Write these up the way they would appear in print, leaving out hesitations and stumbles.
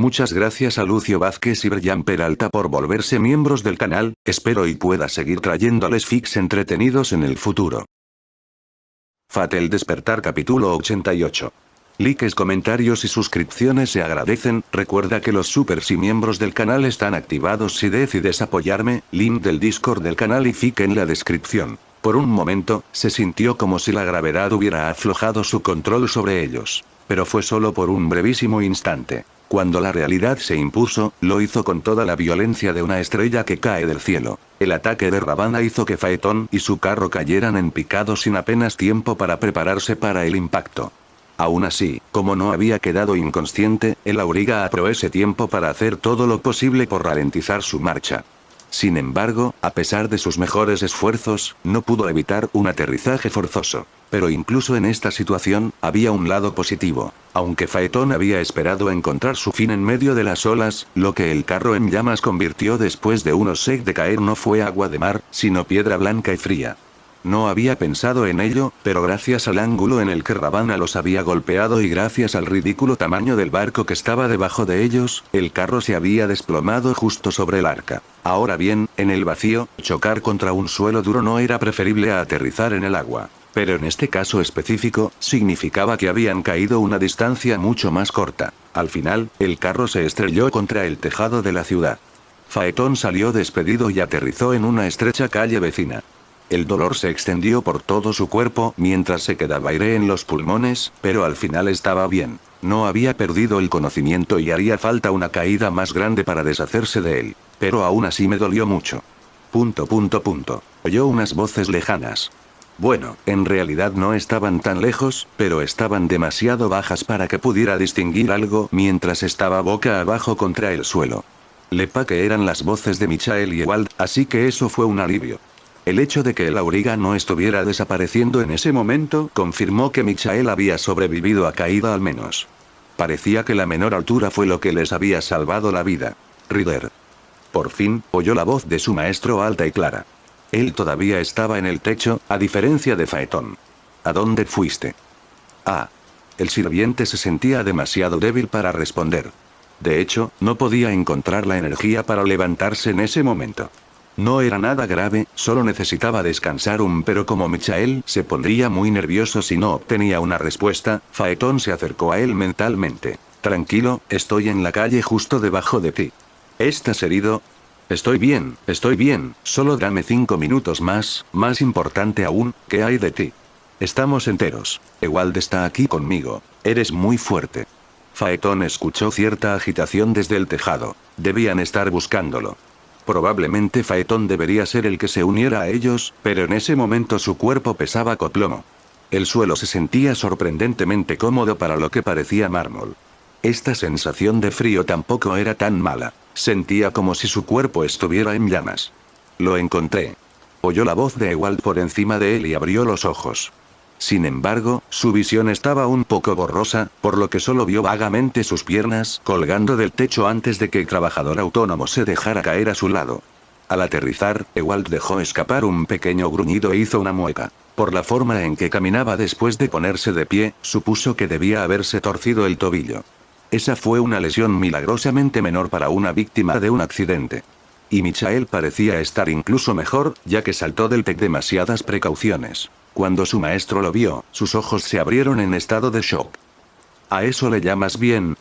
Muchas gracias a Lucio Vázquez y Brian Peralta por volverse miembros del canal, espero y pueda seguir trayéndoles fics entretenidos en el futuro. Fate el despertar capítulo 88. Likes, comentarios y suscripciones se agradecen. Recuerda que los supers y miembros del canal están activados si decides apoyarme, link del Discord del canal y fic en la descripción. Por un momento, se sintió como si la gravedad hubiera aflojado su control sobre ellos. Pero fue solo por un brevísimo instante. Cuando la realidad se impuso, lo hizo con toda la violencia de una estrella que cae del cielo. El ataque de Ravana hizo que Phaeton y su carro cayeran en picado sin apenas tiempo para prepararse para el impacto. Aún así, como no había quedado inconsciente, el auriga aprovechó ese tiempo para hacer todo lo posible por ralentizar su marcha. Sin embargo, a pesar de sus mejores esfuerzos, no pudo evitar un aterrizaje forzoso. Pero incluso en esta situación, había un lado positivo. Aunque Phaeton había esperado encontrar su fin en medio de las olas, lo que el carro en llamas convirtió después de unos secs de caer no fue agua de mar, sino piedra blanca y fría. No había pensado en ello, pero gracias al ángulo en el que Ravana los había golpeado y gracias al ridículo tamaño del barco que estaba debajo de ellos, el carro se había desplomado justo sobre el arca. Ahora bien, en el vacío, chocar contra un suelo duro no era preferible a aterrizar en el agua. Pero en este caso específico, significaba que habían caído una distancia mucho más corta. Al final, el carro se estrelló contra el tejado de la ciudad. Phaeton salió despedido y aterrizó en una estrecha calle vecina. El dolor se extendió por todo su cuerpo mientras se quedaba aire en los pulmones, pero al final estaba bien. No había perdido el conocimiento y haría falta una caída más grande para deshacerse de él. Pero aún así me dolió mucho. Oyó unas voces lejanas. Bueno, en realidad no estaban tan lejos, pero estaban demasiado bajas para que pudiera distinguir algo mientras estaba boca abajo contra el suelo. Lepa que eran las voces de Michael y Ewald, así que eso fue un alivio. El hecho de que el auriga no estuviera desapareciendo en ese momento confirmó que Michael había sobrevivido a caída al menos. Parecía que la menor altura fue lo que les había salvado la vida. Ryder. Por fin, oyó la voz de su maestro alta y clara. Él todavía estaba en el techo, a diferencia de Phaeton. ¿A dónde fuiste? Ah. El sirviente se sentía demasiado débil para responder. De hecho, no podía encontrar la energía para levantarse en ese momento. No era nada grave, solo necesitaba descansar pero como Michael se pondría muy nervioso si no obtenía una respuesta, Phaeton se acercó a él mentalmente. Tranquilo, estoy en la calle justo debajo de ti. ¿Estás herido? Estoy bien, solo dame 5 minutos más importante aún, ¿qué hay de ti? Estamos enteros. Ewald está aquí conmigo, eres muy fuerte. Phaeton escuchó cierta agitación desde el tejado, debían estar buscándolo. Probablemente Phaeton debería ser el que se uniera a ellos, pero en ese momento su cuerpo pesaba coplomo. El suelo se sentía sorprendentemente cómodo para lo que parecía mármol. Esta sensación de frío tampoco era tan mala. Sentía como si su cuerpo estuviera en llamas. Lo encontré. Oyó la voz de Ewald por encima de él y abrió los ojos. Sin embargo, su visión estaba un poco borrosa, por lo que solo vio vagamente sus piernas colgando del techo antes de que el trabajador autónomo se dejara caer a su lado. Al aterrizar, Ewald dejó escapar un pequeño gruñido e hizo una mueca. Por la forma en que caminaba después de ponerse de pie, supuso que debía haberse torcido el tobillo. Esa fue una lesión milagrosamente menor para una víctima de un accidente. Y Michael parecía estar incluso mejor, ya que saltó del TEC demasiadas precauciones. Cuando su maestro lo vio, sus ojos se abrieron en estado de shock. ¿A eso le llamas bien?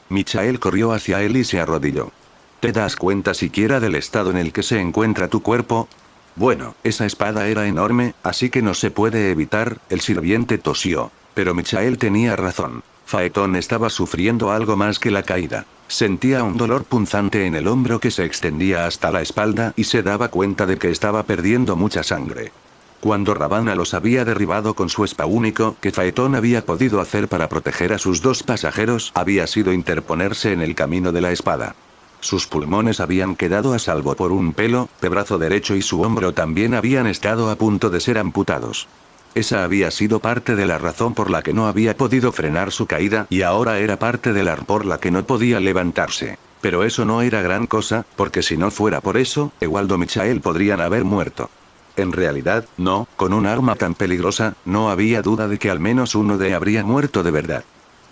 Michael corrió hacia él y se arrodilló. ¿Te das cuenta siquiera del estado en el que se encuentra tu cuerpo? Bueno, esa espada era enorme, así que no se puede evitar, el sirviente tosió. Pero Michael tenía razón. Phaeton estaba sufriendo algo más que la caída. Sentía un dolor punzante en el hombro que se extendía hasta la espalda y se daba cuenta de que estaba perdiendo mucha sangre. Cuando Ravana los había derribado con su espa único que Phaeton había podido hacer para proteger a sus 2 pasajeros había sido interponerse en el camino de la espada. Sus pulmones habían quedado a salvo por un pelo, el brazo derecho y su hombro también habían estado a punto de ser amputados. Esa había sido parte de la razón por la que no había podido frenar su caída y ahora era parte de la por la que no podía levantarse. Pero eso no era gran cosa, porque si no fuera por eso, Ewald o Michael podrían haber muerto. En realidad, no, con un arma tan peligrosa, no había duda de que al menos uno de habría muerto de verdad.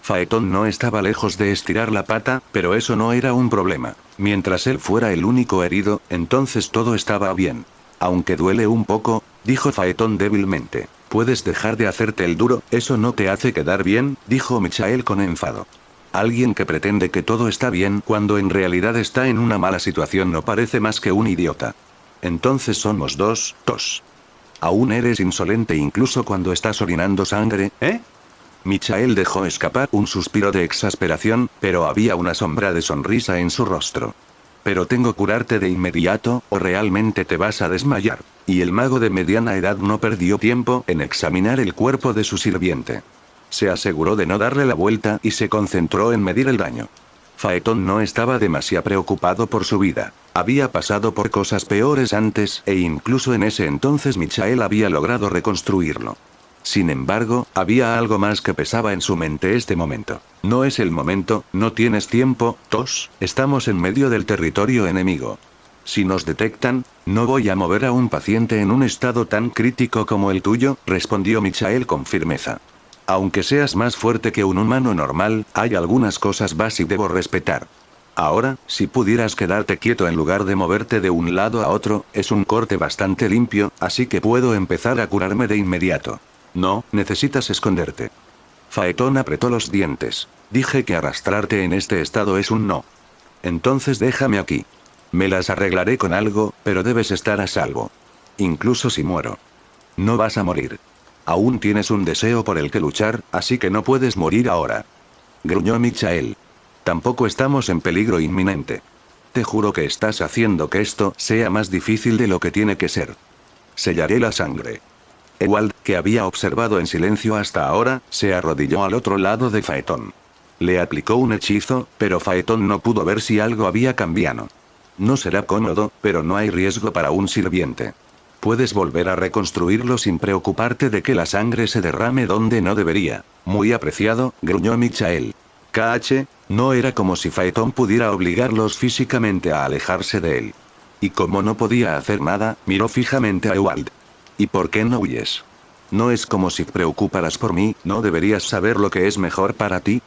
Faetón no estaba lejos de estirar la pata, pero eso no era un problema. Mientras él fuera el único herido, entonces todo estaba bien. Aunque duele un poco, dijo Faetón débilmente. Puedes dejar de hacerte el duro, eso no te hace quedar bien, dijo Michael con enfado. Alguien que pretende que todo está bien cuando en realidad está en una mala situación no parece más que un idiota. Entonces somos dos, tos. Aún eres insolente incluso cuando estás orinando sangre, ¿eh? Michael dejó escapar un suspiro de exasperación, pero había una sombra de sonrisa en su rostro. Pero tengo que curarte de inmediato, o realmente te vas a desmayar. Y el mago de mediana edad no perdió tiempo en examinar el cuerpo de su sirviente. Se aseguró de no darle la vuelta y se concentró en medir el daño. Faetón no estaba demasiado preocupado por su vida. Había pasado por cosas peores antes, e incluso en ese entonces Michael había logrado reconstruirlo. Sin embargo, había algo más que pesaba en su mente este momento. No es el momento, no tienes tiempo, tos, estamos en medio del territorio enemigo. Si nos detectan, no voy a mover a un paciente en un estado tan crítico como el tuyo, respondió Michael con firmeza. Aunque seas más fuerte que un humano normal, hay algunas cosas básicas que debo respetar. Ahora, si pudieras quedarte quieto en lugar de moverte de un lado a otro, es un corte bastante limpio, así que puedo empezar a curarme de inmediato. No, necesitas esconderte. Faetón apretó los dientes. Dije que arrastrarte en este estado es un no. Entonces déjame aquí. Me las arreglaré con algo, pero debes estar a salvo. Incluso si muero. No vas a morir. Aún tienes un deseo por el que luchar, así que no puedes morir ahora. Gruñó Michael. Tampoco estamos en peligro inminente. Te juro que estás haciendo que esto sea más difícil de lo que tiene que ser. Sellaré la sangre. Ewald, que había observado en silencio hasta ahora, se arrodilló al otro lado de Faetón. Le aplicó un hechizo, pero Faetón no pudo ver si algo había cambiado. No será cómodo, pero no hay riesgo para un sirviente. Puedes volver a reconstruirlo sin preocuparte de que la sangre se derrame donde no debería. Muy apreciado, gruñó Michael. KH, no era como si Faetón pudiera obligarlos físicamente a alejarse de él. Y como no podía hacer nada, miró fijamente a Ewald. ¿Y por qué no huyes? No es como si te preocuparas por mí, ¿no deberías saber lo que es mejor para ti?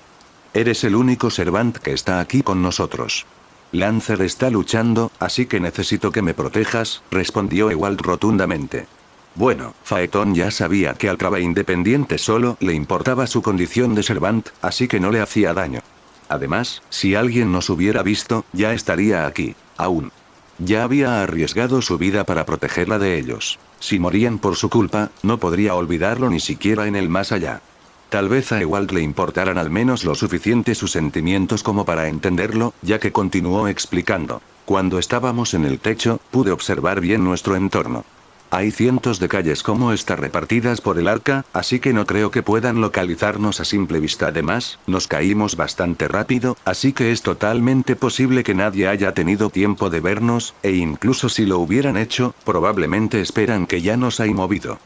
Eres el único Servant que está aquí con nosotros. Lancer está luchando, así que necesito que me protejas, respondió Ewald rotundamente. Bueno, Faetón ya sabía que al Traba Independiente solo le importaba su condición de Servant, así que no le hacía daño. Además, si alguien nos hubiera visto, ya estaría aquí, aún. Ya había arriesgado su vida para protegerla de ellos. Si morían por su culpa, no podría olvidarlo ni siquiera en el más allá. Tal vez a Ewald le importaran al menos lo suficiente sus sentimientos como para entenderlo, ya que continuó explicando. Cuando estábamos en el techo, pude observar bien nuestro entorno. Hay cientos de calles como esta repartidas por el arca, así que no creo que puedan localizarnos a simple vista. Además, nos caímos bastante rápido, así que es totalmente posible que nadie haya tenido tiempo de vernos, e incluso si lo hubieran hecho, probablemente esperan que ya nos hay movido.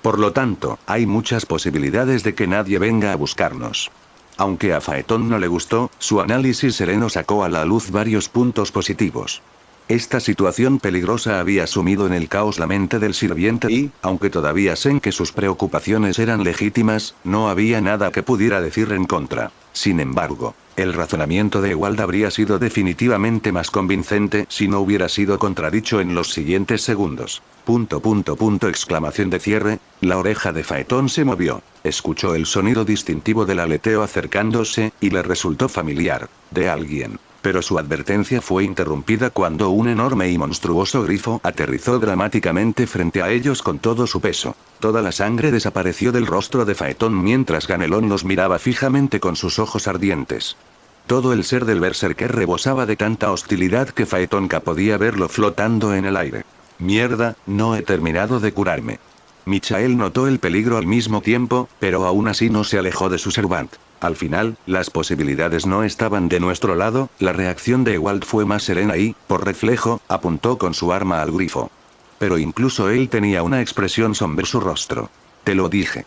Por lo tanto, hay muchas posibilidades de que nadie venga a buscarnos. Aunque a Faetón no le gustó, su análisis sereno sacó a la luz varios puntos positivos. Esta situación peligrosa había sumido en el caos la mente del sirviente y, aunque todavía sé que sus preocupaciones eran legítimas, no había nada que pudiera decir en contra. Sin embargo, el razonamiento de Ewald habría sido definitivamente más convincente si no hubiera sido contradicho en los siguientes segundos. Exclamación de cierre, la oreja de Faetón se movió. Escuchó el sonido distintivo del aleteo acercándose, y le resultó familiar, de alguien. Pero su advertencia fue interrumpida cuando un enorme y monstruoso grifo aterrizó dramáticamente frente a ellos con todo su peso. Toda la sangre desapareció del rostro de Faetón mientras Ganelón los miraba fijamente con sus ojos ardientes. Todo el ser del berserker rebosaba de tanta hostilidad que Faetón podía verlo flotando en el aire. Mierda, no he terminado de curarme. Michael notó el peligro al mismo tiempo, pero aún así no se alejó de su Servant. Al final, las posibilidades no estaban de nuestro lado, la reacción de Ewald fue más serena y, por reflejo, apuntó con su arma al grifo. Pero incluso él tenía una expresión sombría en su rostro. Te lo dije.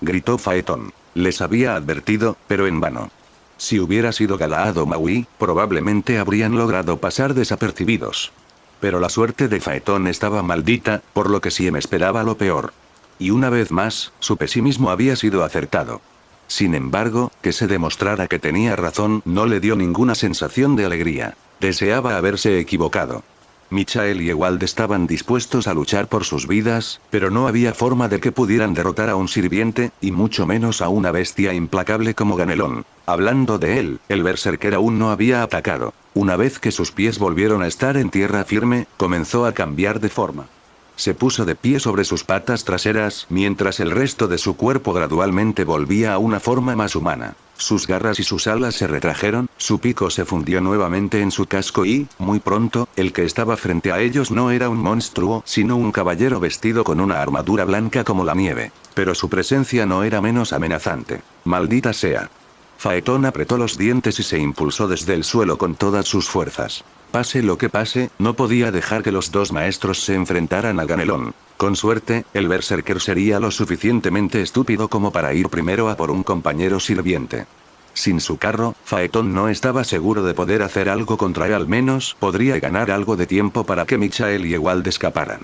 Gritó Faetón. Les había advertido, pero en vano. Si hubiera sido Galaad o Maui, probablemente habrían logrado pasar desapercibidos. Pero la suerte de Faetón estaba maldita, por lo que sí me esperaba lo peor. Y una vez más, su pesimismo había sido acertado. Sin embargo, que se demostrara que tenía razón no le dio ninguna sensación de alegría. Deseaba haberse equivocado. Michael y Ewald estaban dispuestos a luchar por sus vidas, pero no había forma de que pudieran derrotar a un sirviente, y mucho menos a una bestia implacable como Ganelón. Hablando de él, el berserker aún no había atacado. Una vez que sus pies volvieron a estar en tierra firme, comenzó a cambiar de forma. Se puso de pie sobre sus patas traseras, mientras el resto de su cuerpo gradualmente volvía a una forma más humana. Sus garras y sus alas se retrajeron, su pico se fundió nuevamente en su casco y, muy pronto, el que estaba frente a ellos no era un monstruo, sino un caballero vestido con una armadura blanca como la nieve. Pero su presencia no era menos amenazante. ¡Maldita sea! Faetón apretó los dientes y se impulsó desde el suelo con todas sus fuerzas. Pase lo que pase, no podía dejar que los dos maestros se enfrentaran a Ganelón. Con suerte, el berserker sería lo suficientemente estúpido como para ir primero a por un compañero sirviente. Sin su carro, Faetón no estaba seguro de poder hacer algo contra él, al menos podría ganar algo de tiempo para que Michael y Ewald escaparan.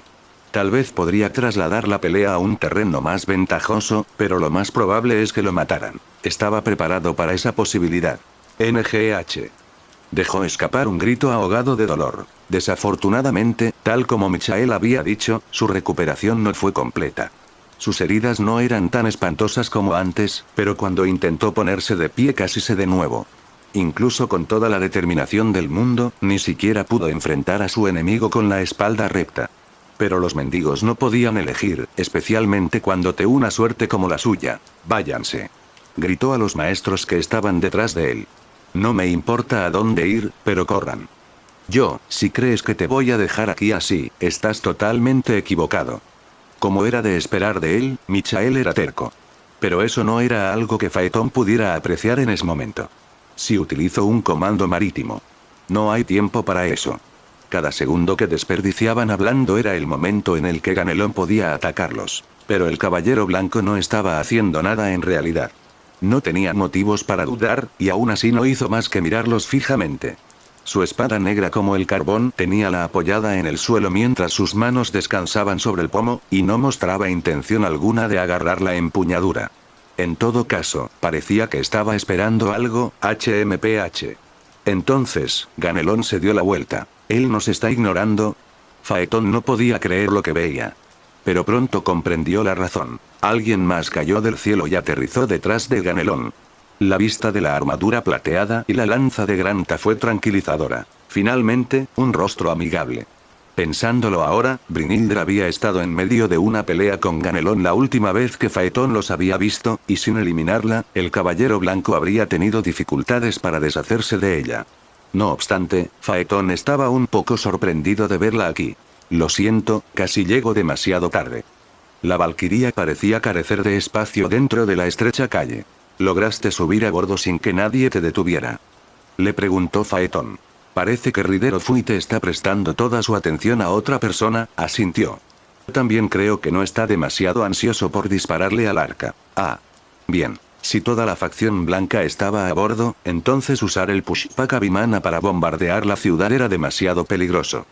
Tal vez podría trasladar la pelea a un terreno más ventajoso, pero lo más probable es que lo mataran. Estaba preparado para esa posibilidad. NGH. Dejó escapar un grito ahogado de dolor. Desafortunadamente, tal como Michael había dicho, su recuperación no fue completa. Sus heridas no eran tan espantosas como antes, pero cuando intentó ponerse de pie casi se de nuevo. Incluso con toda la determinación del mundo, ni siquiera pudo enfrentar a su enemigo con la espalda recta. Pero los mendigos no podían elegir, especialmente cuando te una suerte como la suya. «Váyanse», gritó a los maestros que estaban detrás de él. «No me importa a dónde ir, pero corran». Si crees que te voy a dejar aquí así, estás totalmente equivocado. Como era de esperar de él, Michael era terco. Pero eso no era algo que Faetón pudiera apreciar en ese momento. Si utilizo un comando marítimo. No hay tiempo para eso. Cada segundo que desperdiciaban hablando era el momento en el que Ganelón podía atacarlos. Pero el caballero blanco no estaba haciendo nada en realidad. No tenía motivos para dudar, y aún así no hizo más que mirarlos fijamente. Su espada negra como el carbón teníala apoyada en el suelo mientras sus manos descansaban sobre el pomo, y no mostraba intención alguna de agarrar la empuñadura. En todo caso, parecía que estaba esperando algo, HMPH. Entonces, Ganelón se dio la vuelta. ¿Él nos está ignorando? Faetón no podía creer lo que veía. Pero pronto comprendió la razón. Alguien más cayó del cielo y aterrizó detrás de Ganelón. La vista de la armadura plateada y la lanza de Granta fue tranquilizadora. Finalmente, un rostro amigable. Pensándolo ahora, Brynhildr había estado en medio de una pelea con Ganelón la última vez que Faetón los había visto, y sin eliminarla, el caballero blanco habría tenido dificultades para deshacerse de ella. No obstante, Faetón estaba un poco sorprendido de verla aquí. Lo siento, casi llego demasiado tarde. La valquiria parecía carecer de espacio dentro de la estrecha calle. ¿Lograste subir a bordo sin que nadie te detuviera?, le preguntó Faetón. Parece que Ridero Fui te está prestando toda su atención a otra persona, asintió. También creo que no está demasiado ansioso por dispararle al arca. Ah. Bien. Si toda la facción blanca estaba a bordo, entonces usar el Pushpaka Vimana para bombardear la ciudad era demasiado peligroso.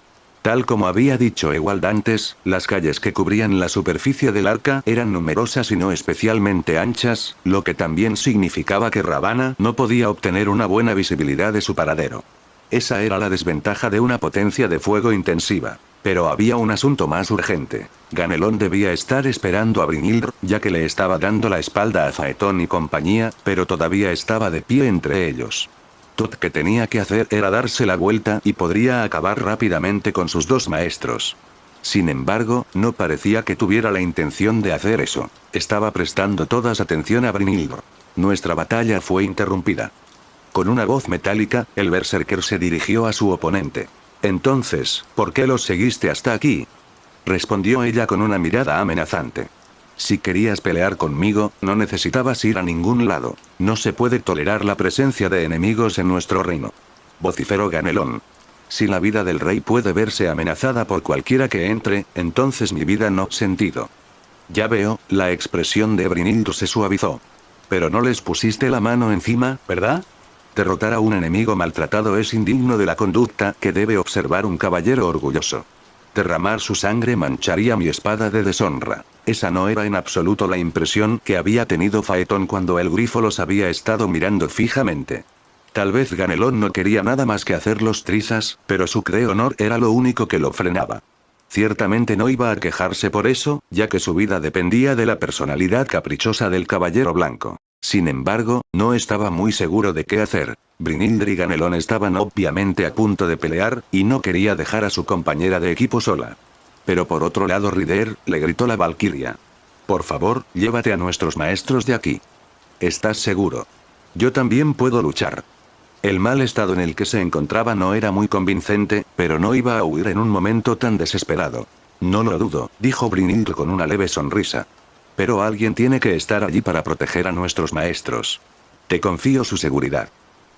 Tal como había dicho Ewald antes, las calles que cubrían la superficie del arca eran numerosas y no especialmente anchas, lo que también significaba que Ravana no podía obtener una buena visibilidad de su paradero. Esa era la desventaja de una potencia de fuego intensiva. Pero había un asunto más urgente. Ganelón debía estar esperando a Brynhildr, ya que le estaba dando la espalda a Faetón y compañía, pero todavía estaba de pie entre ellos. Todo que tenía que hacer era darse la vuelta y podría acabar rápidamente con sus dos maestros. Sin embargo, no parecía que tuviera la intención de hacer eso. Estaba prestando toda su atención a Brynhildr. Nuestra batalla fue interrumpida. Con una voz metálica, el berserker se dirigió a su oponente. Entonces, ¿por qué los seguiste hasta aquí?, respondió ella con una mirada amenazante. Si querías pelear conmigo, no necesitabas ir a ningún lado. No se puede tolerar la presencia de enemigos en nuestro reino, vociferó Ganelón. Si la vida del rey puede verse amenazada por cualquiera que entre, entonces mi vida no tiene sentido. Ya veo, la expresión de Brynhildr se suavizó. Pero no les pusiste la mano encima, ¿verdad? Derrotar a un enemigo maltratado es indigno de la conducta que debe observar un caballero orgulloso. Derramar su sangre mancharía mi espada de deshonra. Esa no era en absoluto la impresión que había tenido Faetón cuando el grifo los había estado mirando fijamente. Tal vez Ganelón no quería nada más que hacerlos trizas, pero su honor era lo único que lo frenaba. Ciertamente no iba a quejarse por eso, ya que su vida dependía de la personalidad caprichosa del caballero blanco. Sin embargo, no estaba muy seguro de qué hacer. Brynhildr y Ganelón estaban obviamente a punto de pelear, y no quería dejar a su compañera de equipo sola. Pero por otro lado Ryder, le gritó la valquiria. Por favor, llévate a nuestros maestros de aquí. ¿Estás seguro? Yo también puedo luchar. El mal estado en el que se encontraba no era muy convincente, pero no iba a huir en un momento tan desesperado. No lo dudo, dijo Brynhildr con una leve sonrisa. Pero alguien tiene que estar allí para proteger a nuestros maestros. Te confío su seguridad.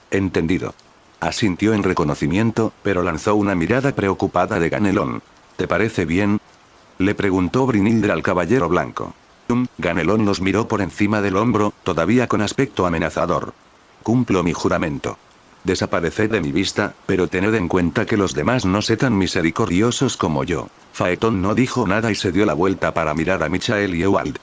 Entendido. Asintió en reconocimiento, pero lanzó una mirada preocupada de Ganelón. ¿Te parece bien? Le preguntó Brynhildr al caballero blanco. Ganelón los miró por encima del hombro, todavía con aspecto amenazador. Cumplo mi juramento. Desapareced de mi vista, pero tened en cuenta que los demás no se tan misericordiosos como yo. Faetón no dijo nada y se dio la vuelta para mirar a Michael y Ewald.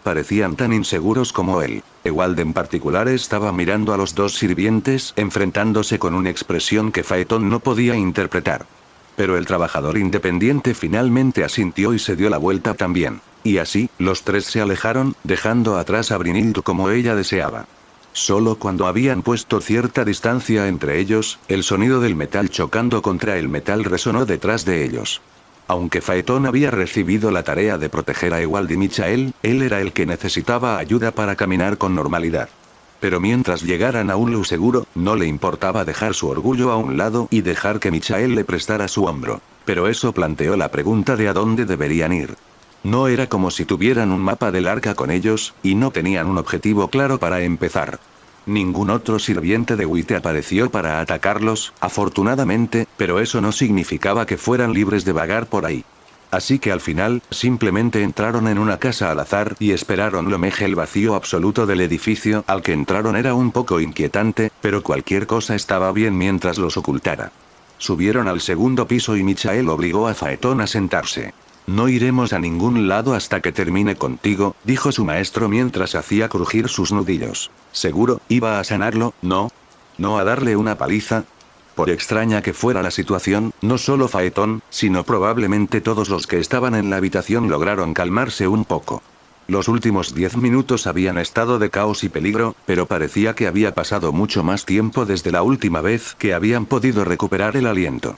Parecían tan inseguros como él. Ewald en particular estaba mirando a los dos sirvientes enfrentándose con una expresión que Faetón no podía interpretar. Pero el trabajador independiente finalmente asintió y se dio la vuelta también. Y así, los tres se alejaron, dejando atrás a Brynhildr como ella deseaba. Solo cuando habían puesto cierta distancia entre ellos, el sonido del metal chocando contra el metal resonó detrás de ellos. Aunque Faetón había recibido la tarea de proteger a Ewald y Michael, él era el que necesitaba ayuda para caminar con normalidad. Pero mientras llegaran a un lugar seguro, no le importaba dejar su orgullo a un lado y dejar que Michael le prestara su hombro. Pero eso planteó la pregunta de a dónde deberían ir. No era como si tuvieran un mapa del arca con ellos, y no tenían un objetivo claro para empezar. Ningún otro sirviente de Wite apareció para atacarlos, afortunadamente, pero eso no significaba que fueran libres de vagar por ahí. Así que al final, simplemente entraron en una casa al azar y esperaron lo mejor. El vacío absoluto del edificio al que entraron era un poco inquietante, pero cualquier cosa estaba bien mientras los ocultara. Subieron al segundo piso y Michael obligó a Faetón a sentarse. No iremos a ningún lado hasta que termine contigo, dijo su maestro mientras hacía crujir sus nudillos. ¿Seguro, iba a sanarlo, no? ¿No a darle una paliza? Por extraña que fuera la situación, no solo Faetón, sino probablemente todos los que estaban en la habitación lograron calmarse un poco. Los últimos 10 minutos habían estado de caos y peligro, pero parecía que había pasado mucho más tiempo desde la última vez que habían podido recuperar el aliento.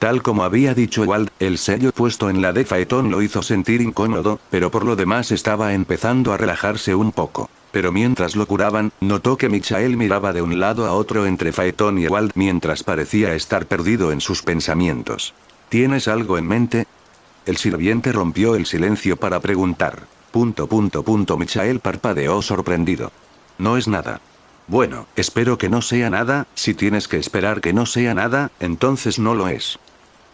Tal como había dicho Ewald, el sello puesto en la de Faetón lo hizo sentir incómodo, pero por lo demás estaba empezando a relajarse un poco. Pero mientras lo curaban, notó que Michael miraba de un lado a otro entre Faetón y Ewald mientras parecía estar perdido en sus pensamientos. ¿Tienes algo en mente? El sirviente rompió el silencio para preguntar. Michael parpadeó sorprendido. No es nada. Bueno, espero que no sea nada. Si tienes que esperar que no sea nada, entonces no lo es.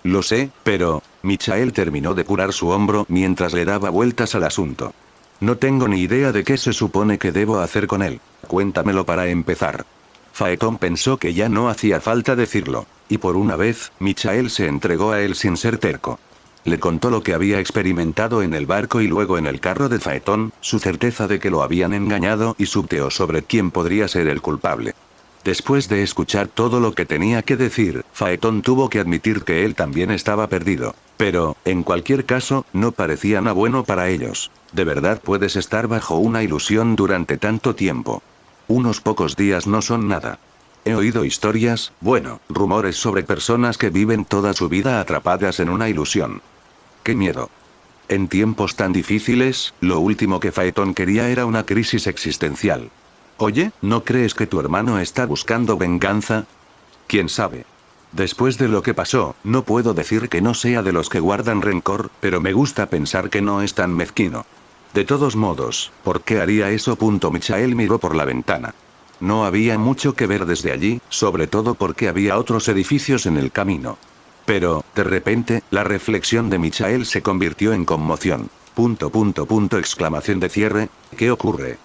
Lo sé, pero... Michael terminó de curar su hombro mientras le daba vueltas al asunto. No tengo ni idea de qué se supone que debo hacer con él. Cuéntamelo para empezar. Faetón pensó que ya no hacía falta decirlo. Y por una vez, Michael se entregó a él sin ser terco. Le contó lo que había experimentado en el barco y luego en el carro de Faetón, su certeza de que lo habían engañado y su teo sobre quién podría ser el culpable. Después de escuchar todo lo que tenía que decir, Faetón tuvo que admitir que él también estaba perdido. Pero, en cualquier caso, no parecía nada bueno para ellos. ¿De verdad puedes estar bajo una ilusión durante tanto tiempo? Unos pocos días no son nada. He oído historias, bueno, rumores sobre personas que viven toda su vida atrapadas en una ilusión. ¡Qué miedo! En tiempos tan difíciles, lo último que Faetón quería era una crisis existencial. Oye, ¿no crees que tu hermano está buscando venganza? ¿Quién sabe? Después de lo que pasó, no puedo decir que no sea de los que guardan rencor, pero me gusta pensar que no es tan mezquino. De todos modos, ¿por qué haría eso? Michael miró por la ventana. No había mucho que ver desde allí, sobre todo porque había otros edificios en el camino. Pero, de repente, la reflexión de Michael se convirtió en conmoción. Exclamación de cierre, ¿qué ocurre?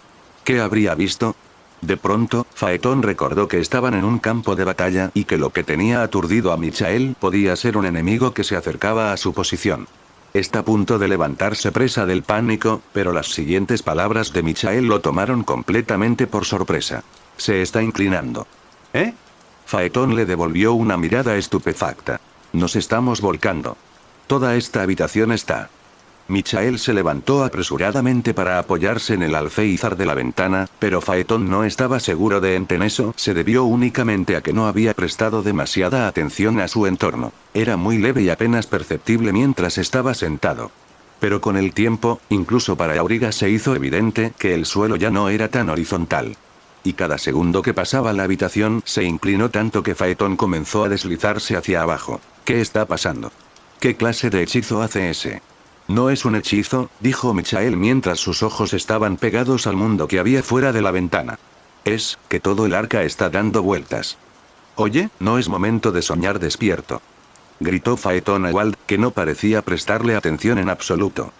¿Qué habría visto? De pronto, Faetón recordó que estaban en un campo de batalla y que lo que tenía aturdido a Michael podía ser un enemigo que se acercaba a su posición. Está a punto de levantarse presa del pánico, pero las siguientes palabras de Michael lo tomaron completamente por sorpresa. Se está inclinando. ¿Eh? Phaeton le devolvió una mirada estupefacta. Nos estamos volcando. Toda esta habitación está. Michael se levantó apresuradamente para apoyarse en el alféizar de la ventana, pero Phaeton no estaba seguro de en eso, se debió únicamente a que no había prestado demasiada atención a su entorno. Era muy leve y apenas perceptible mientras estaba sentado. Pero con el tiempo, incluso para Auriga se hizo evidente que el suelo ya no era tan horizontal. Y cada segundo que pasaba la habitación se inclinó tanto que Phaeton comenzó a deslizarse hacia abajo. ¿Qué está pasando? ¿Qué clase de hechizo hace ese? No es un hechizo, dijo Michael mientras sus ojos estaban pegados al mundo que había fuera de la ventana. Es que todo el arca está dando vueltas. Oye, no es momento de soñar despierto. Gritó Phaeton a Wald, que no parecía prestarle atención en absoluto.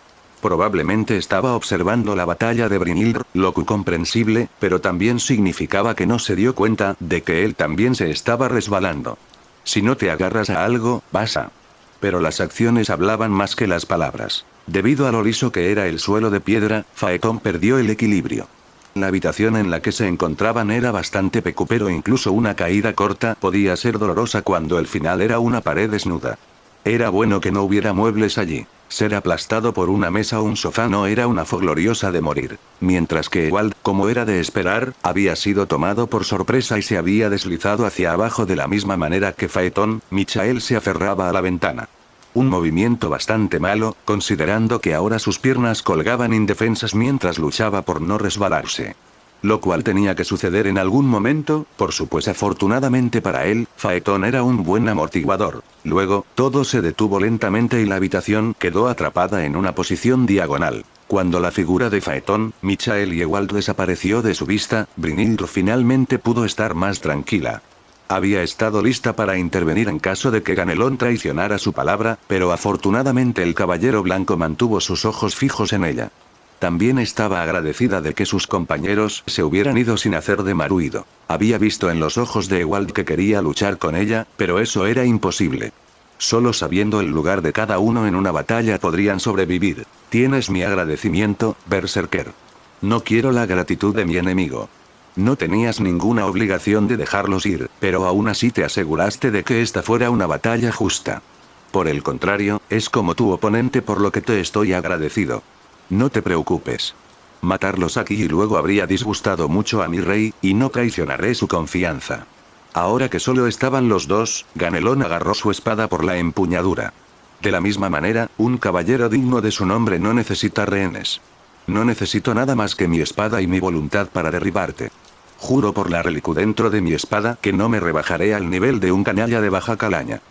Probablemente estaba observando la batalla de Brynhildr, lo comprensible, pero también significaba que no se dio cuenta de que él también se estaba resbalando. Si no te agarras a algo, vas a... Pero las acciones hablaban más que las palabras. Debido a lo liso que era el suelo de piedra, Phaeton perdió el equilibrio. La habitación en la que se encontraban era bastante pequeña, pero incluso una caída corta podía ser dolorosa cuando el final era una pared desnuda. Era bueno que no hubiera muebles allí. Ser aplastado por una mesa o un sofá no era una gloriosa de morir. Mientras que Ewald, como era de esperar, había sido tomado por sorpresa y se había deslizado hacia abajo de la misma manera que Phaeton, Michael se aferraba a la ventana. Un movimiento bastante malo, considerando que ahora sus piernas colgaban indefensas mientras luchaba por no resbalarse. Lo cual tenía que suceder en algún momento, por supuesto. Afortunadamente para él, Phaeton era un buen amortiguador. Luego, todo se detuvo lentamente y la habitación quedó atrapada en una posición diagonal. Cuando la figura de Phaeton, Michael y Ewald desapareció de su vista, Brynhildr finalmente pudo estar más tranquila. Había estado lista para intervenir en caso de que Ganelón traicionara su palabra, pero afortunadamente el caballero blanco mantuvo sus ojos fijos en ella. También estaba agradecida de que sus compañeros se hubieran ido sin hacer de ruido. Había visto en los ojos de Ewald que quería luchar con ella, pero eso era imposible. Solo sabiendo el lugar de cada uno en una batalla podrían sobrevivir. Tienes mi agradecimiento, Berserker. No quiero la gratitud de mi enemigo. No tenías ninguna obligación de dejarlos ir, pero aún así te aseguraste de que esta fuera una batalla justa. Por el contrario, es como tu oponente por lo que te estoy agradecido. No te preocupes. Matarlos aquí y luego habría disgustado mucho a mi rey, y no traicionaré su confianza. Ahora que solo estaban los dos, Ganelón agarró su espada por la empuñadura. De la misma manera, un caballero digno de su nombre no necesita rehenes. No necesito nada más que mi espada y mi voluntad para derribarte. Juro por la reliquia dentro de mi espada que no me rebajaré al nivel de un canalla de baja calaña.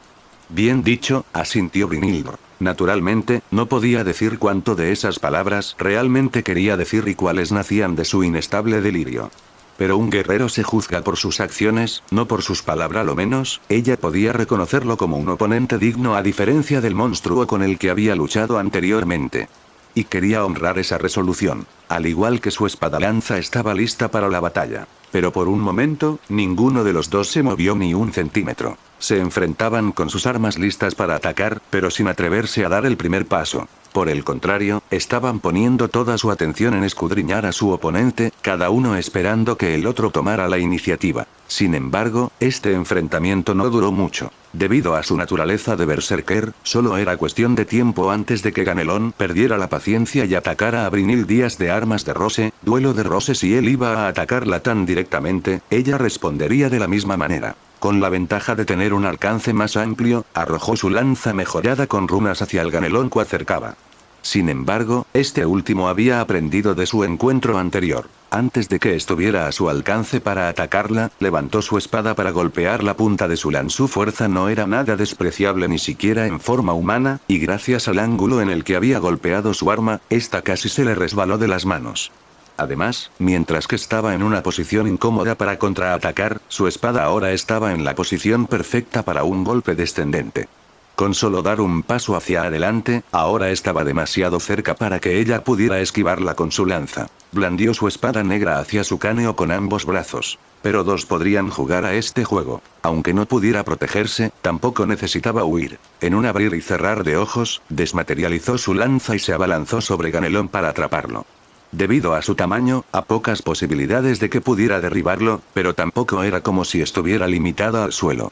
Bien dicho, asintió Brynhildr. Naturalmente, no podía decir cuánto de esas palabras realmente quería decir y cuáles nacían de su inestable delirio. Pero un guerrero se juzga por sus acciones, no por sus palabras. Lo menos, ella podía reconocerlo como un oponente digno a diferencia del monstruo con el que había luchado anteriormente. Y quería honrar esa resolución. Al igual que su espada lanza estaba lista para la batalla. Pero por un momento, ninguno de los dos se movió ni un centímetro. Se enfrentaban con sus armas listas para atacar, pero sin atreverse a dar el primer paso. Por el contrario, estaban poniendo toda su atención en escudriñar a su oponente, cada uno esperando que el otro tomara la iniciativa. Sin embargo, este enfrentamiento no duró mucho. Debido a su naturaleza de berserker, solo era cuestión de tiempo antes de que Ganelón perdiera la paciencia y atacara a Brynhildr. Días de armas de Rose, duelo de Rose. Si él iba a atacarla tan directamente, ella respondería de la misma manera. Con la ventaja de tener un alcance más amplio, arrojó su lanza mejorada con runas hacia el Ganelón que acercaba. Sin embargo, este último había aprendido de su encuentro anterior. Antes de que estuviera a su alcance para atacarla, levantó su espada para golpear la punta de su lanza. Su fuerza no era nada despreciable ni siquiera en forma humana, y gracias al ángulo en el que había golpeado su arma, esta casi se le resbaló de las manos. Además, mientras que estaba en una posición incómoda para contraatacar, su espada ahora estaba en la posición perfecta para un golpe descendente. Con solo dar un paso hacia adelante, ahora estaba demasiado cerca para que ella pudiera esquivarla con su lanza. Blandió su espada negra hacia su cráneo con ambos brazos. Pero dos podrían jugar a este juego. Aunque no pudiera protegerse, tampoco necesitaba huir. En un abrir y cerrar de ojos, desmaterializó su lanza y se abalanzó sobre Ganelón para atraparlo. Debido a su tamaño, a pocas posibilidades de que pudiera derribarlo, pero tampoco era como si estuviera limitada al suelo.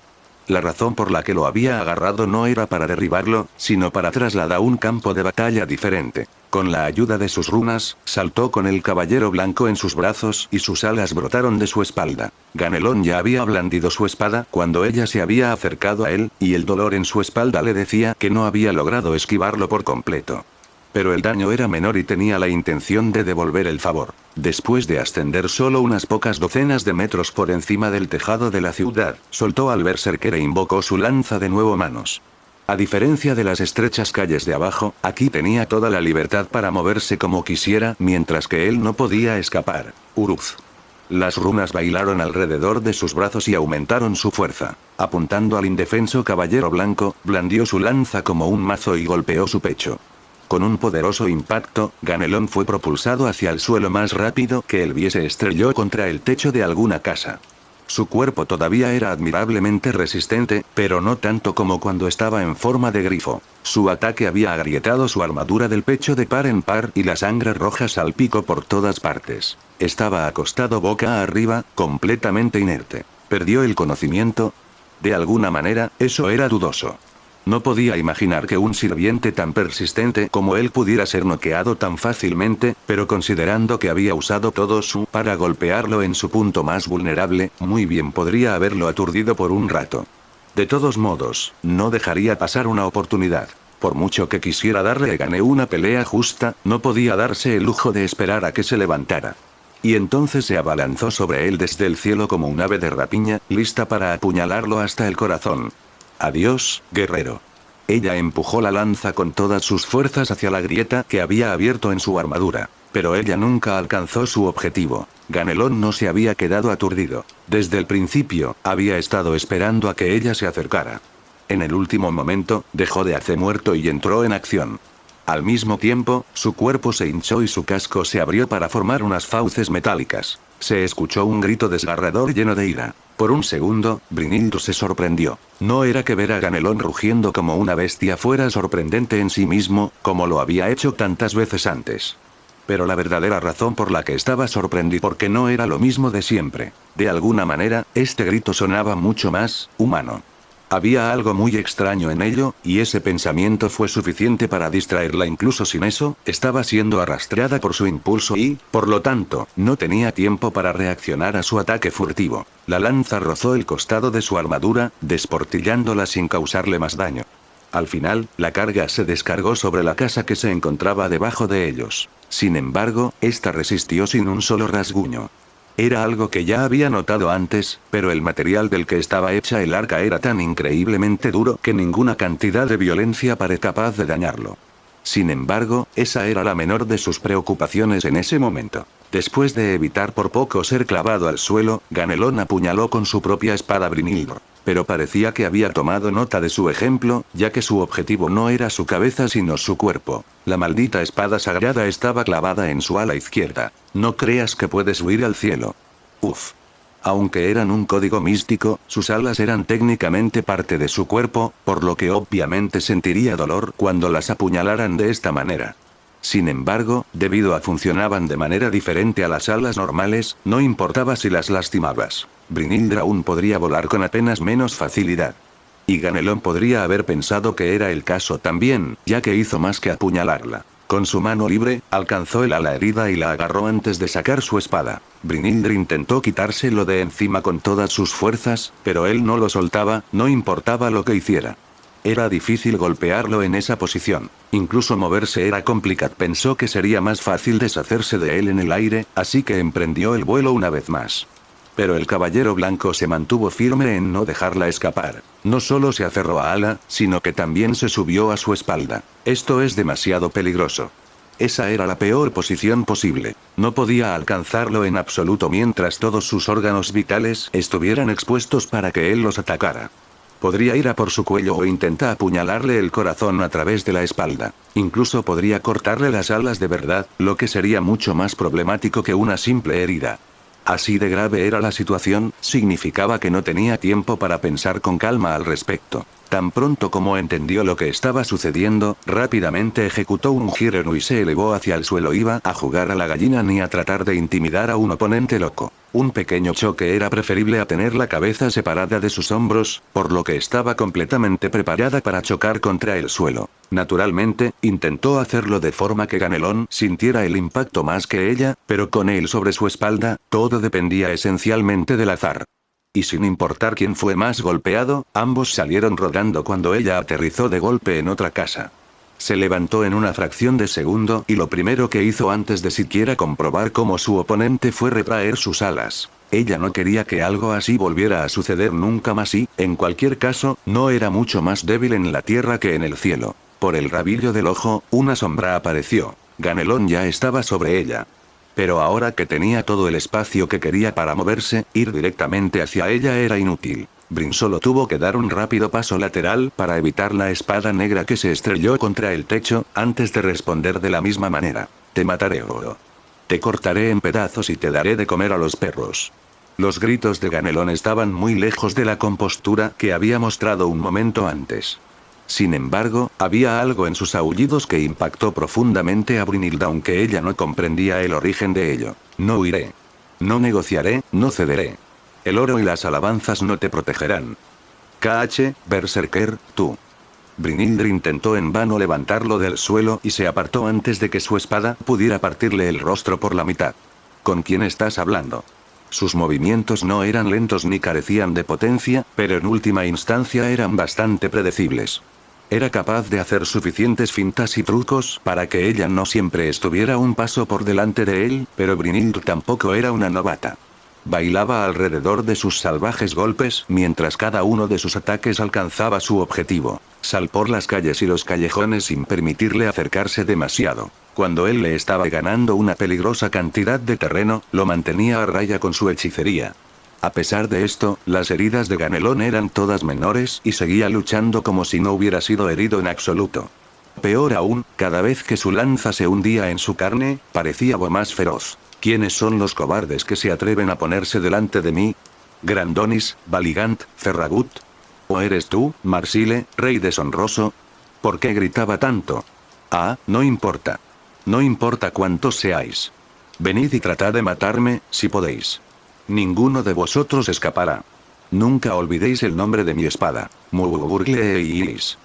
La razón por la que lo había agarrado no era para derribarlo, sino para trasladar a un campo de batalla diferente. Con la ayuda de sus runas, saltó con el caballero blanco en sus brazos y sus alas brotaron de su espalda. Ganelón ya había blandido su espada cuando ella se había acercado a él, y el dolor en su espalda le decía que no había logrado esquivarlo por completo. Pero el daño era menor y tenía la intención de devolver el favor. Después de ascender solo unas pocas docenas de metros por encima del tejado de la ciudad, soltó al berserker e invocó su lanza de nuevo manos. A diferencia de las estrechas calles de abajo, aquí tenía toda la libertad para moverse como quisiera, mientras que él no podía escapar. Uruz. Las runas bailaron alrededor de sus brazos y aumentaron su fuerza. Apuntando al indefenso caballero blanco, blandió su lanza como un mazo y golpeó su pecho. Con un poderoso impacto, Ganelón fue propulsado hacia el suelo más rápido que él viese. Estrelló contra el techo de alguna casa. Su cuerpo todavía era admirablemente resistente, pero no tanto como cuando estaba en forma de grifo. Su ataque había agrietado su armadura del pecho de par en par y la sangre roja salpicó por todas partes. Estaba acostado boca arriba, completamente inerte. ¿Perdió el conocimiento? De alguna manera, eso era dudoso. No podía imaginar que un sirviente tan persistente como él pudiera ser noqueado tan fácilmente, pero considerando que había usado todo su para golpearlo en su punto más vulnerable, muy bien podría haberlo aturdido por un rato. De todos modos, no dejaría pasar una oportunidad. Por mucho que quisiera darle gané una pelea justa, no podía darse el lujo de esperar a que se levantara. Y entonces se abalanzó sobre él desde el cielo como un ave de rapiña, lista para apuñalarlo hasta el corazón. Adiós, guerrero. Ella empujó la lanza con todas sus fuerzas hacia la grieta que había abierto en su armadura. Pero ella nunca alcanzó su objetivo. Ganelón no se había quedado aturdido. Desde el principio, había estado esperando a que ella se acercara. En el último momento, dejó de hacer muerto y entró en acción. Al mismo tiempo, su cuerpo se hinchó y su casco se abrió para formar unas fauces metálicas. Se escuchó un grito desgarrador lleno de ira. Por un segundo, Brynhildur se sorprendió. No era que ver a Ganelón rugiendo como una bestia fuera sorprendente en sí mismo, como lo había hecho tantas veces antes. Pero la verdadera razón por la que estaba sorprendido porque no era lo mismo de siempre. De alguna manera, este grito sonaba mucho más humano. Había algo muy extraño en ello, y ese pensamiento fue suficiente para distraerla. Incluso sin eso, estaba siendo arrastrada por su impulso y, por lo tanto, no tenía tiempo para reaccionar a su ataque furtivo. La lanza rozó el costado de su armadura, desportillándola sin causarle más daño. Al final, la carga se descargó sobre la casa que se encontraba debajo de ellos. Sin embargo, esta resistió sin un solo rasguño. Era algo que ya había notado antes, pero el material del que estaba hecha el arca era tan increíblemente duro que ninguna cantidad de violencia parecía capaz de dañarlo. Sin embargo, esa era la menor de sus preocupaciones en ese momento. Después de evitar por poco ser clavado al suelo, Ganelón apuñaló con su propia espada a Brynhildur. Pero parecía que había tomado nota de su ejemplo, ya que su objetivo no era su cabeza sino su cuerpo. La maldita espada sagrada estaba clavada en su ala izquierda. No creas que puedes huir al cielo. Uf. Aunque eran un código místico, sus alas eran técnicamente parte de su cuerpo, por lo que obviamente sentiría dolor cuando las apuñalaran de esta manera. Sin embargo, debido a funcionaban de manera diferente a las alas normales, no importaba si las lastimabas. Brynhildur aún podría volar con apenas menos facilidad. Y Ganelón podría haber pensado que era el caso también, ya que hizo más que apuñalarla. Con su mano libre, alcanzó el ala herida y la agarró antes de sacar su espada. Brynhildur intentó quitárselo de encima con todas sus fuerzas, pero él no lo soltaba, no importaba lo que hiciera. Era difícil golpearlo en esa posición. Incluso moverse era complicado. Pensó que sería más fácil deshacerse de él en el aire, así que emprendió el vuelo una vez más. Pero el caballero blanco se mantuvo firme en no dejarla escapar. No solo se aferró a Ala, sino que también se subió a su espalda. Esto es demasiado peligroso. Esa era la peor posición posible. No podía alcanzarlo en absoluto mientras todos sus órganos vitales estuvieran expuestos para que él los atacara. Podría ir a por su cuello o intenta apuñalarle el corazón a través de la espalda. Incluso podría cortarle las alas de verdad, lo que sería mucho más problemático que una simple herida. Así de grave era la situación, significaba que no tenía tiempo para pensar con calma al respecto. Tan pronto como entendió lo que estaba sucediendo, rápidamente ejecutó un giro y se elevó hacia el suelo. Iba a jugar a la gallina ni a tratar de intimidar a un oponente loco. Un pequeño choque era preferible a tener la cabeza separada de sus hombros, por lo que estaba completamente preparada para chocar contra el suelo. Naturalmente, intentó hacerlo de forma que Ganelón sintiera el impacto más que ella, pero con él sobre su espalda, todo dependía esencialmente del azar. Y sin importar quién fue más golpeado, ambos salieron rodando cuando ella aterrizó de golpe en otra casa. Se levantó en una fracción de segundo y lo primero que hizo antes de siquiera comprobar cómo su oponente fue retraer sus alas. Ella no quería que algo así volviera a suceder nunca más y, en cualquier caso, no era mucho más débil en la tierra que en el cielo. Por el rabillo del ojo, una sombra apareció. Ganelón ya estaba sobre ella. Pero ahora que tenía todo el espacio que quería para moverse, ir directamente hacia ella era inútil. Brin solo tuvo que dar un rápido paso lateral para evitar la espada negra que se estrelló contra el techo, antes de responder de la misma manera. Te mataré, oro. Te cortaré en pedazos y te daré de comer a los perros. Los gritos de Ganelón estaban muy lejos de la compostura que había mostrado un momento antes. Sin embargo, había algo en sus aullidos que impactó profundamente a Brynhilda, aunque ella no comprendía el origen de ello. No huiré. No negociaré, no cederé. El oro y las alabanzas no te protegerán. KH, Berserker, tú. Brynhilda intentó en vano levantarlo del suelo y se apartó antes de que su espada pudiera partirle el rostro por la mitad. ¿Con quién estás hablando? Sus movimientos no eran lentos ni carecían de potencia, pero en última instancia eran bastante predecibles. Era capaz de hacer suficientes fintas y trucos para que ella no siempre estuviera un paso por delante de él, pero Brynhilda tampoco era una novata. Bailaba alrededor de sus salvajes golpes mientras cada uno de sus ataques alcanzaba su objetivo. Sal por las calles y los callejones sin permitirle acercarse demasiado. Cuando él le estaba ganando una peligrosa cantidad de terreno, lo mantenía a raya con su hechicería. A pesar de esto, las heridas de Ganelón eran todas menores y seguía luchando como si no hubiera sido herido en absoluto. Peor aún, cada vez que su lanza se hundía en su carne, parecía más feroz. ¿Quiénes son los cobardes que se atreven a ponerse delante de mí? ¿Grandonis, Valigant, Ferragut? ¿O eres tú, Marsile, rey deshonroso? ¿Por qué gritaba tanto? Ah, no importa. No importa cuántos seáis. Venid y tratad de matarme, si podéis. Ninguno de vosotros escapará. Nunca olvidéis el nombre de mi espada. Muburgle e Ilis.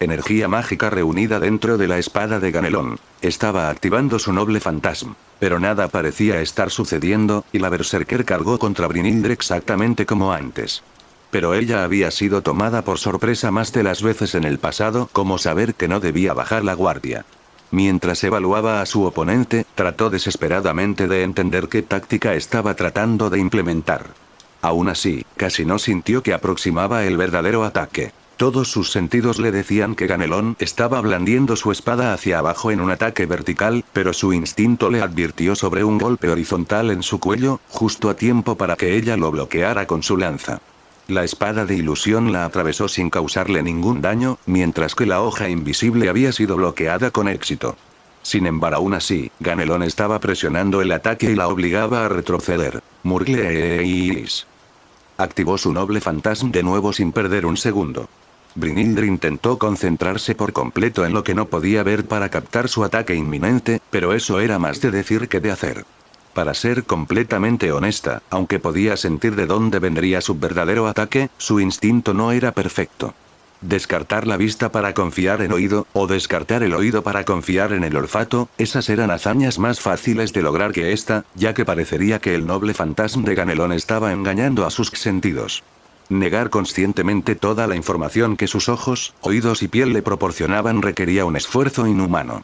Energía mágica reunida dentro de la espada de Ganelón. Estaba activando su noble fantasma. Pero nada parecía estar sucediendo, y la Berserker cargó contra Brynhilda exactamente como antes. Pero ella había sido tomada por sorpresa más de las veces en el pasado, como saber que no debía bajar la guardia. Mientras evaluaba a su oponente, trató desesperadamente de entender qué táctica estaba tratando de implementar. Aún así, casi no sintió que aproximaba el verdadero ataque. Todos sus sentidos le decían que Ganelón estaba blandiendo su espada hacia abajo en un ataque vertical, pero su instinto le advirtió sobre un golpe horizontal en su cuello, justo a tiempo para que ella lo bloqueara con su lanza. La espada de ilusión la atravesó sin causarle ningún daño, mientras que la hoja invisible había sido bloqueada con éxito. Sin embargo, aún así, Ganelón estaba presionando el ataque y la obligaba a retroceder. Murgle Ilis. Activó su noble fantasma de nuevo sin perder un segundo. Brynhilda intentó concentrarse por completo en lo que no podía ver para captar su ataque inminente, pero eso era más de decir que de hacer. Para ser completamente honesta, aunque podía sentir de dónde vendría su verdadero ataque, su instinto no era perfecto. Descartar la vista para confiar en oído, o descartar el oído para confiar en el olfato, esas eran hazañas más fáciles de lograr que esta, ya que parecería que el noble fantasma de Ganelón estaba engañando a sus sentidos. Negar conscientemente toda la información que sus ojos, oídos y piel le proporcionaban requería un esfuerzo inhumano.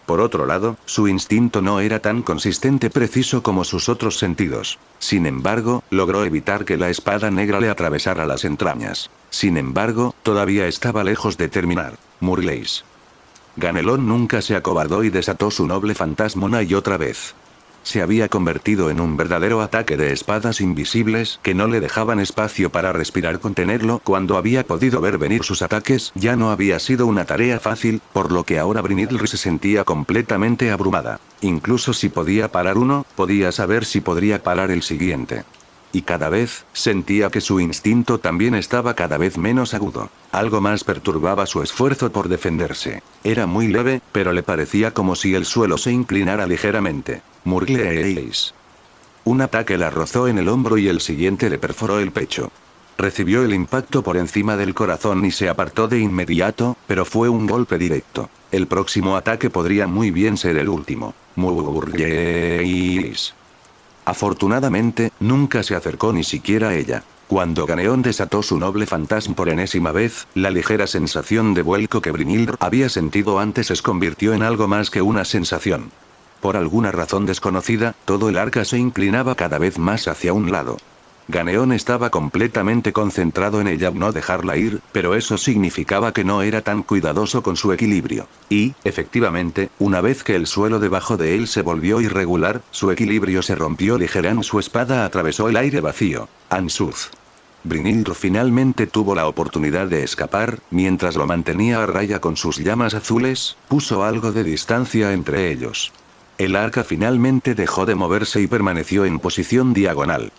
Por otro lado, su instinto no era tan consistente preciso como sus otros sentidos. Sin embargo, logró evitar que la espada negra le atravesara las entrañas. Sin embargo, todavía estaba lejos de terminar. Murleis. Ganelón nunca se acobardó y desató su noble fantasma una y otra vez. Se había convertido en un verdadero ataque de espadas invisibles que no le dejaban espacio para respirar. Contenerlo cuando había podido ver venir sus ataques ya no había sido una tarea fácil, por lo que ahora Brynhildr se sentía completamente abrumada. Incluso si podía parar uno, podía saber si podría parar el siguiente. Y cada vez, sentía que su instinto también estaba cada vez menos agudo. Algo más perturbaba su esfuerzo por defenderse. Era muy leve, pero le parecía como si el suelo se inclinara ligeramente. Murgleeis. Un ataque la rozó en el hombro y el siguiente le perforó el pecho. Recibió el impacto por encima del corazón y se apartó de inmediato, pero fue un golpe directo. El próximo ataque podría muy bien ser el último. Murgleeis. Afortunadamente, nunca se acercó ni siquiera a ella. Cuando Ganeón desató su noble fantasma por enésima vez, la ligera sensación de vuelco que Brynhildr había sentido antes se convirtió en algo más que una sensación. Por alguna razón desconocida, todo el arca se inclinaba cada vez más hacia un lado. Ganeón estaba completamente concentrado en ella no dejarla ir, pero eso significaba que no era tan cuidadoso con su equilibrio. Y, efectivamente, una vez que el suelo debajo de él se volvió irregular, su equilibrio se rompió ligeramente. Su espada atravesó el aire vacío. Ansuz. Brynhildr finalmente tuvo la oportunidad de escapar, mientras lo mantenía a raya con sus llamas azules, puso algo de distancia entre ellos. El arca finalmente dejó de moverse y permaneció en posición diagonal.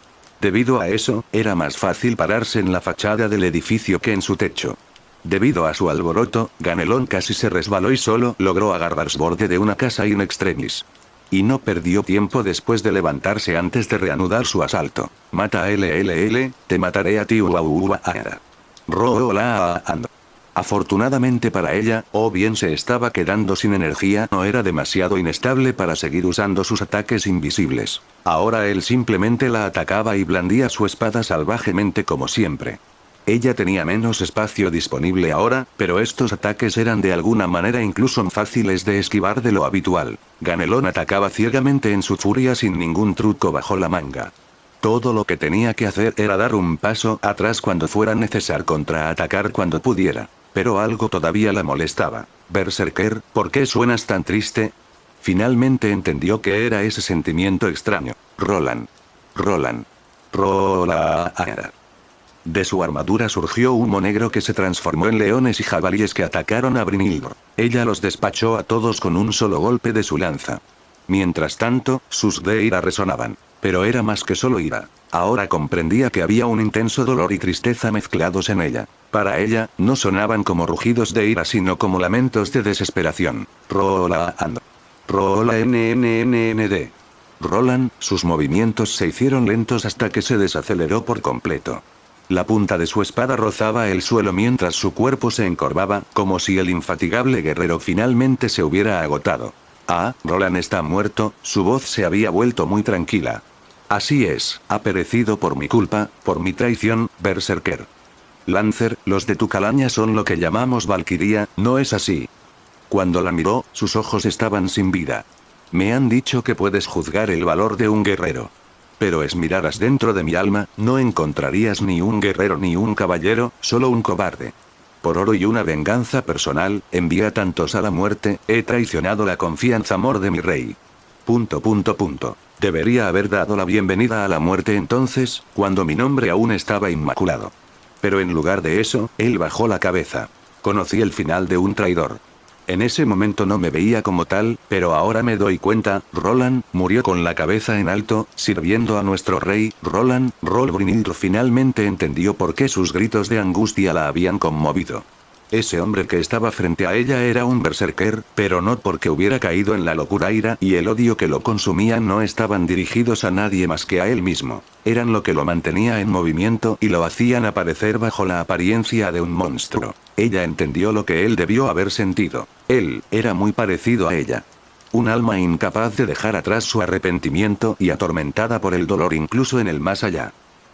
Debido a eso, era más fácil pararse en la fachada del edificio que en su techo. Debido a su alboroto, Ganelón casi se resbaló y solo logró agarrarse borde de una casa in extremis. Y no perdió tiempo después de levantarse antes de reanudar su asalto. Mata a LLL, te mataré a ti uauuaara. Roolaand. Afortunadamente para ella, o bien se estaba quedando sin energía o era demasiado inestable para seguir usando sus ataques invisibles. Ahora él simplemente la atacaba y blandía su espada salvajemente como siempre. Ella tenía menos espacio disponible ahora, pero estos ataques eran de alguna manera incluso fáciles de esquivar de lo habitual. Ganelón atacaba ciegamente en su furia sin ningún truco bajo la manga. Todo lo que tenía que hacer era dar un paso atrás cuando fuera necesario, contraatacar cuando pudiera. Pero algo todavía la molestaba. Berserker, ¿por qué suenas tan triste? Finalmente entendió que era ese sentimiento extraño. Roland. De su armadura surgió humo negro que se transformó en leones y jabalíes que atacaron a Brynhildr. Ella los despachó a todos con un solo golpe de su lanza. Mientras tanto, sus de ira resonaban. Pero era más que solo ira. Ahora comprendía que había un intenso dolor y tristeza mezclados en ella. Para ella, no sonaban como rugidos de ira sino como lamentos de desesperación. Roland. Roland, sus movimientos se hicieron lentos hasta que se desaceleró por completo. La punta de su espada rozaba el suelo mientras su cuerpo se encorvaba, como si el infatigable guerrero finalmente se hubiera agotado. Ah, Roland está muerto, su voz se había vuelto muy tranquila. Así es, ha perecido por mi culpa, por mi traición, Berserker. Lancer, los de tu calaña son lo que llamamos Valquiria, ¿no es así? Cuando la miró, sus ojos estaban sin vida. Me han dicho que puedes juzgar el valor de un guerrero. Pero miraras dentro de mi alma, no encontrarías ni un guerrero ni un caballero, solo un cobarde. Por oro y una venganza personal, envía tantos a la muerte, he traicionado la confianza amor de mi rey. Debería haber dado la bienvenida a la muerte entonces, cuando mi nombre aún estaba inmaculado. Pero en lugar de eso, él bajó la cabeza. Conocí el final de un traidor. En ese momento no me veía como tal, pero ahora me doy cuenta, Roland murió con la cabeza en alto, sirviendo a nuestro rey. Brynhildr finalmente entendió por qué sus gritos de angustia la habían conmovido. Ese hombre que estaba frente a ella era un berserker, pero no porque hubiera caído en la locura. Ira y el odio que lo consumían no estaban dirigidos a nadie más que a él mismo. Eran lo que lo mantenía en movimiento y lo hacían aparecer bajo la apariencia de un monstruo. Ella entendió lo que él debió haber sentido. Él era muy parecido a ella. Un alma incapaz de dejar atrás su arrepentimiento y atormentada por el dolor incluso en el más allá.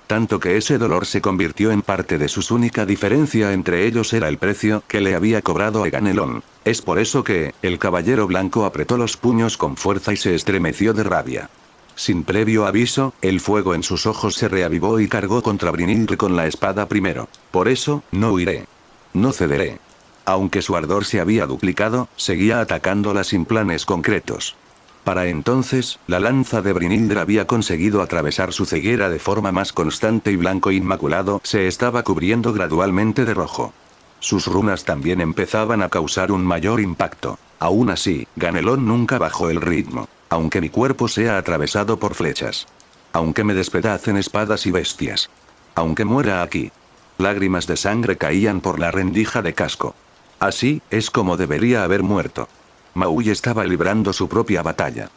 Tanto que ese dolor se convirtió en parte de su única diferencia entre ellos era el precio que le había cobrado a Ganelón. Es por eso que, el caballero blanco apretó los puños con fuerza y se estremeció de rabia. Sin previo aviso, el fuego en sus ojos se reavivó y cargó contra Brynhildr con la espada primero. Por eso, no huiré. No cederé. Aunque su ardor se había duplicado, seguía atacándola sin planes concretos. Para entonces, la lanza de Brynhildr había conseguido atravesar su ceguera de forma más constante y blanco inmaculado se estaba cubriendo gradualmente de rojo. Sus runas también empezaban a causar un mayor impacto. Aún así, Ganelón nunca bajó el ritmo. Aunque mi cuerpo sea atravesado por flechas. Aunque me despedacen espadas y bestias. Aunque muera aquí. Lágrimas de sangre caían por la rendija de casco. Así, es como debería haber muerto. Maui estaba librando su propia batalla.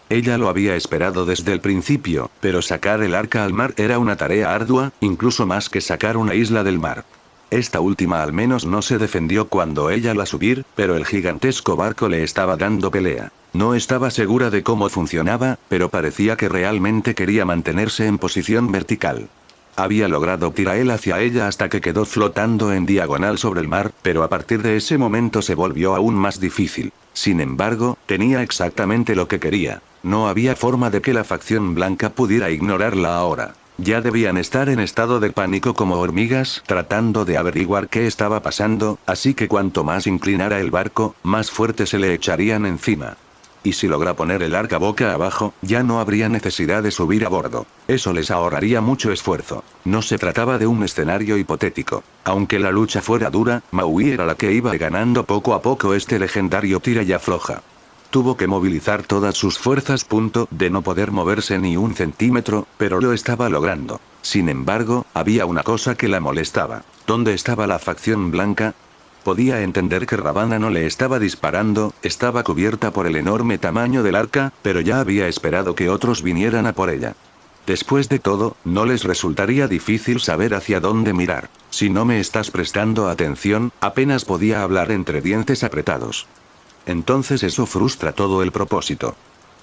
Ella lo había esperado desde el principio, pero sacar el arca al mar era una tarea ardua, incluso más que sacar una isla del mar. Esta última al menos no se defendió cuando ella la subir, pero el gigantesco barco le estaba dando pelea. No estaba segura de cómo funcionaba, pero parecía que realmente quería mantenerse en posición vertical. Había logrado tirar hacia ella hasta que quedó flotando en diagonal sobre el mar, pero a partir de ese momento se volvió aún más difícil. Sin embargo, tenía exactamente lo que quería. No había forma de que la facción blanca pudiera ignorarla ahora. Ya debían estar en estado de pánico como hormigas, tratando de averiguar qué estaba pasando, así que cuanto más inclinara el barco, más fuerte se le echarían encima. Y si logra poner el arca boca abajo, ya no habría necesidad de subir a bordo. Eso les ahorraría mucho esfuerzo. No se trataba de un escenario hipotético. Aunque la lucha fuera dura, Maui era la que iba ganando poco a poco este legendario tira y afloja. Tuvo que movilizar todas sus fuerzas. De no poder moverse ni un centímetro, pero lo estaba logrando. Sin embargo, había una cosa que la molestaba. ¿Dónde estaba la facción blanca? Podía entender que Ravana no le estaba disparando, estaba cubierta por el enorme tamaño del arca, pero ya había esperado que otros vinieran a por ella. Después de todo, no les resultaría difícil saber hacia dónde mirar. Si no me estás prestando atención, apenas podía hablar entre dientes apretados. Entonces eso frustra todo el propósito.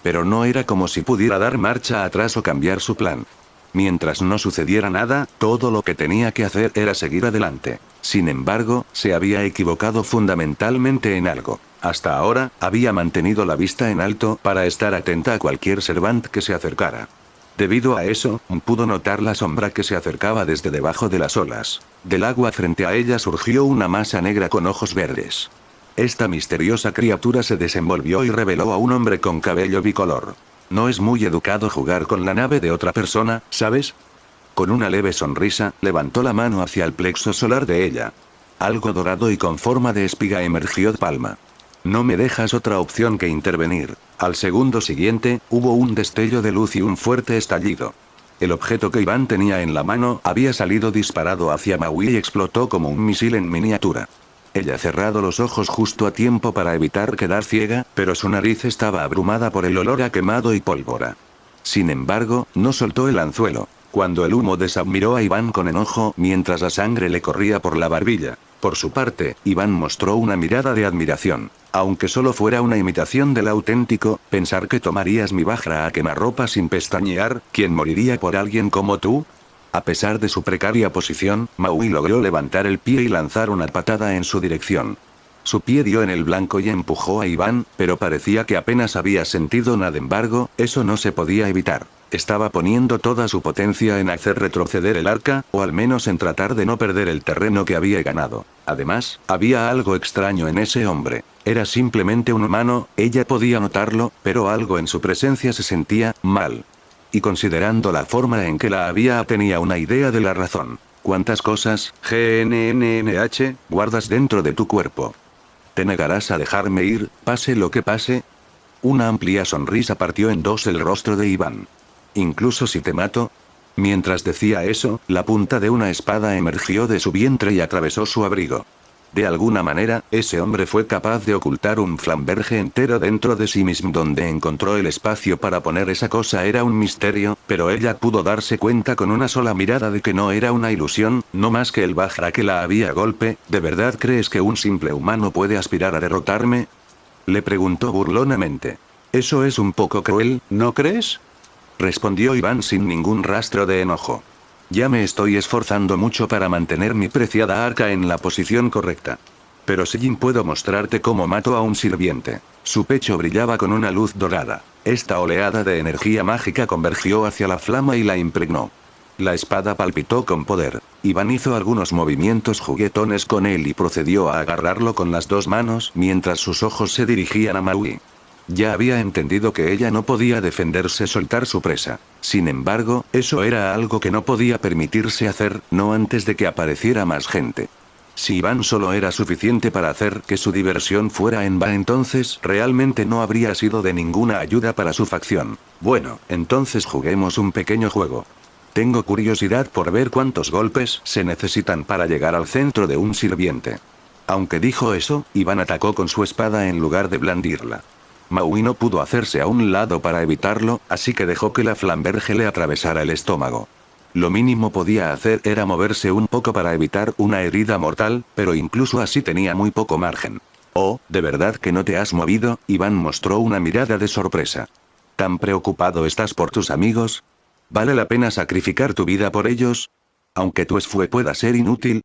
Pero no era como si pudiera dar marcha atrás o cambiar su plan. Mientras no sucediera nada, todo lo que tenía que hacer era seguir adelante. Sin embargo, se había equivocado fundamentalmente en algo. Hasta ahora, había mantenido la vista en alto para estar atenta a cualquier servant que se acercara. Debido a eso, pudo notar la sombra que se acercaba desde debajo de las olas. Del agua frente a ella surgió una masa negra con ojos verdes. Esta misteriosa criatura se desenvolvió y reveló a un hombre con cabello bicolor. No es muy educado jugar con la nave de otra persona, ¿sabes? Con una leve sonrisa, levantó la mano hacia el plexo solar de ella. Algo dorado y con forma de espiga emergió de palma. No me dejas otra opción que intervenir. Al segundo siguiente, hubo un destello de luz y un fuerte estallido. El objeto que Iván tenía en la mano había salido disparado hacia Maui y explotó como un misil en miniatura. Ella cerrado los ojos justo a tiempo para evitar quedar ciega, pero su nariz estaba abrumada por el olor a quemado y pólvora. Sin embargo, no soltó el anzuelo. Cuando el humo desadmiró a Iván con enojo mientras la sangre le corría por la barbilla. Por su parte, Iván mostró una mirada de admiración. Aunque solo fuera una imitación del auténtico, pensar que tomarías mi bajra a quemarropa sin pestañear, ¿quién moriría por alguien como tú? A pesar de su precaria posición, Maui logró levantar el pie y lanzar una patada en su dirección. Su pie dio en el blanco y empujó a Iván, pero parecía que apenas había sentido nada. Embargo, eso no se podía evitar. Estaba poniendo toda su potencia en hacer retroceder el arca, o al menos en tratar de no perder el terreno que había ganado. Además, había algo extraño en ese hombre. Era simplemente un humano, ella podía notarlo, pero algo en su presencia se sentía mal. Y considerando la forma en que la había, tenía una idea de la razón. ¿Cuántas cosas, GNNNH, guardas dentro de tu cuerpo? ¿Te negarás a dejarme ir, pase lo que pase? Una amplia sonrisa partió en dos el rostro de Iván. ¿Incluso si te mato? Mientras decía eso, la punta de una espada emergió de su vientre y atravesó su abrigo. De alguna manera, ese hombre fue capaz de ocultar un flamberge entero dentro de sí mismo. Donde encontró el espacio para poner esa cosa era un misterio, pero ella pudo darse cuenta con una sola mirada de que no era una ilusión, no más que el bajra que la había golpe. ¿De verdad crees que un simple humano puede aspirar a derrotarme? Le preguntó burlonamente. Eso es un poco cruel, ¿no crees? Respondió Iván sin ningún rastro de enojo. Ya me estoy esforzando mucho para mantener mi preciada arca en la posición correcta. Pero si puedo mostrarte cómo mato a un sirviente. Su pecho brillaba con una luz dorada. Esta oleada de energía mágica convergió hacia la flama y la impregnó. La espada palpitó con poder. Iván hizo algunos movimientos juguetones con él y procedió a agarrarlo con las dos manos mientras sus ojos se dirigían a Maui. Ya había entendido que ella no podía defenderse soltar su presa. Sin embargo, eso era algo que no podía permitirse hacer, no antes de que apareciera más gente. Si Iván solo era suficiente para hacer que su diversión fuera en vano, entonces realmente no habría sido de ninguna ayuda para su facción. Bueno, entonces juguemos un pequeño juego. Tengo curiosidad por ver cuántos golpes se necesitan para llegar al centro de un sirviente. Aunque dijo eso, Iván atacó con su espada en lugar de blandirla. Maui no pudo hacerse a un lado para evitarlo, así que dejó que la flamberge le atravesara el estómago. Lo mínimo podía hacer era moverse un poco para evitar una herida mortal, pero incluso así tenía muy poco margen. Oh, ¿de verdad que no te has movido? Iván mostró una mirada de sorpresa. ¿Tan preocupado estás por tus amigos? ¿Vale la pena sacrificar tu vida por ellos? Aunque tu esfuerzo pueda ser inútil.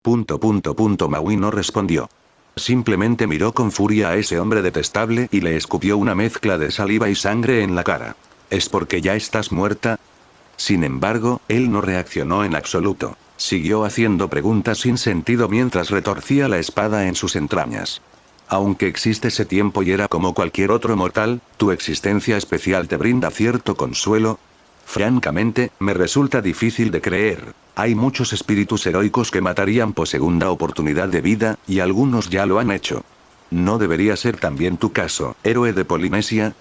Maui no respondió. Simplemente miró con furia a ese hombre detestable y le escupió una mezcla de saliva y sangre en la cara. ¿Es porque ya estás muerta? Sin embargo, él no reaccionó en absoluto. Siguió haciendo preguntas sin sentido mientras retorcía la espada en sus entrañas. Aunque existe ese tiempo y era como cualquier otro mortal, tu existencia especial te brinda cierto consuelo. Francamente, me resulta difícil de creer. Hay muchos espíritus heroicos que matarían por segunda oportunidad de vida, y algunos ya lo han hecho. ¿No debería ser también tu caso, héroe de Polinesia?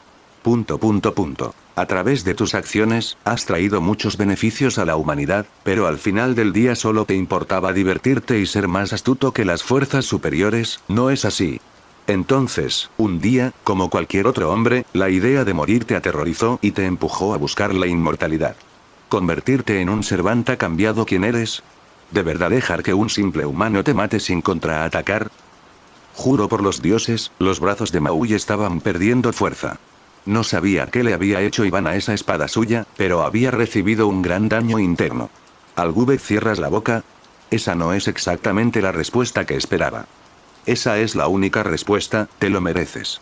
A través de tus acciones, has traído muchos beneficios a la humanidad, pero al final del día solo te importaba divertirte y ser más astuto que las fuerzas superiores, ¿no es así? Entonces, un día, como cualquier otro hombre, la idea de morir te aterrorizó y te empujó a buscar la inmortalidad. ¿Convertirte en un servante ha cambiado quién eres? ¿De verdad dejar que un simple humano te mate sin contraatacar? Juro por los dioses, los brazos de Maui estaban perdiendo fuerza. No sabía qué le había hecho Iván a esa espada suya, pero había recibido un gran daño interno. ¿Alguna vez cierras la boca? Esa no es exactamente la respuesta que esperaba. Esa es la única respuesta, te lo mereces.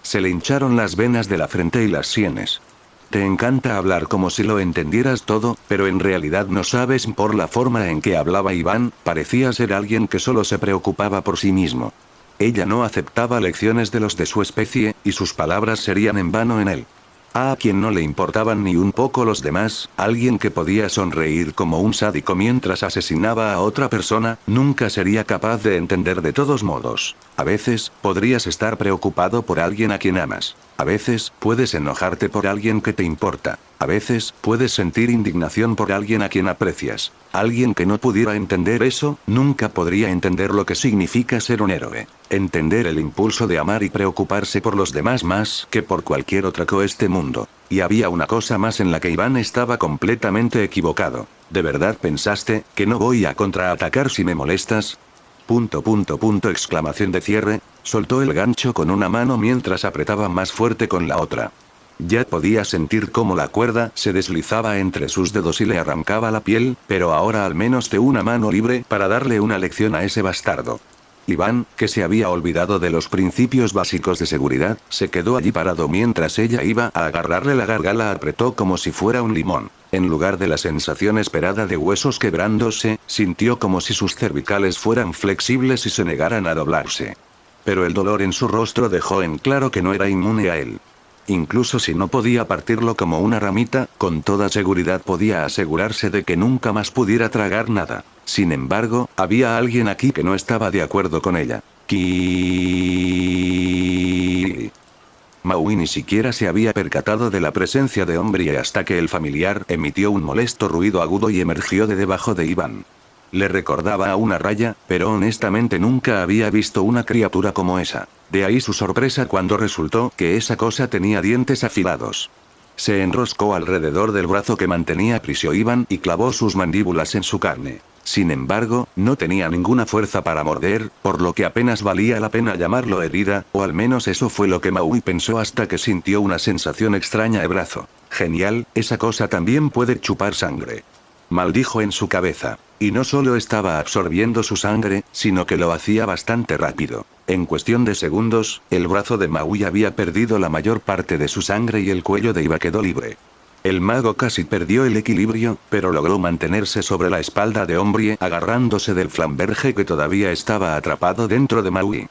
Se le hincharon las venas de la frente y las sienes. Te encanta hablar como si lo entendieras todo, pero en realidad no sabes. Por la forma en que hablaba Iván, parecía ser alguien que solo se preocupaba por sí mismo. Ella no aceptaba lecciones de los de su especie, y sus palabras serían en vano en él. A quien no le importaban ni un poco los demás, alguien que podía sonreír como un sádico mientras asesinaba a otra persona, nunca sería capaz de entender de todos modos. A veces, podrías estar preocupado por alguien a quien amas. A veces, puedes enojarte por alguien que te importa. A veces, puedes sentir indignación por alguien a quien aprecias. Alguien que no pudiera entender eso, nunca podría entender lo que significa ser un héroe. Entender el impulso de amar y preocuparse por los demás más que por cualquier otra cosa este mundo. Y había una cosa más en la que Iván estaba completamente equivocado. ¿De verdad pensaste que no voy a contraatacar si me molestas? Exclamación de cierre. Soltó el gancho con una mano mientras apretaba más fuerte con la otra. Ya podía sentir cómo la cuerda se deslizaba entre sus dedos y le arrancaba la piel, pero ahora al menos de una mano libre para darle una lección a ese bastardo. Iván, que se había olvidado de los principios básicos de seguridad, se quedó allí parado mientras ella iba a agarrarle la garganta. Apretó como si fuera un limón. En lugar de la sensación esperada de huesos quebrándose, sintió como si sus cervicales fueran flexibles y se negaran a doblarse. Pero el dolor en su rostro dejó en claro que no era inmune a él. Incluso si no podía partirlo como una ramita, con toda seguridad podía asegurarse de que nunca más pudiera tragar nada. Sin embargo, había alguien aquí que no estaba de acuerdo con ella. Maui ni siquiera se había percatado de la presencia de hombre hasta que el familiar emitió un molesto ruido agudo y emergió de debajo de Iván. Le recordaba a una raya, pero honestamente nunca había visto una criatura como esa. De ahí su sorpresa cuando resultó que esa cosa tenía dientes afilados. Se enroscó alrededor del brazo que mantenía prisio Iván y clavó sus mandíbulas en su carne. Sin embargo, no tenía ninguna fuerza para morder, por lo que apenas valía la pena llamarlo herida, o al menos eso fue lo que Maui pensó hasta que sintió una sensación extraña de brazo. Genial, esa cosa también puede chupar sangre. Maldijo en su cabeza. Y no solo estaba absorbiendo su sangre, sino que lo hacía bastante rápido. En cuestión de segundos, el brazo de Maui había perdido la mayor parte de su sangre y el cuello de Iva quedó libre. El mago casi perdió el equilibrio, pero logró mantenerse sobre la espalda de Ombre agarrándose del flamberge que todavía estaba atrapado dentro de Maui.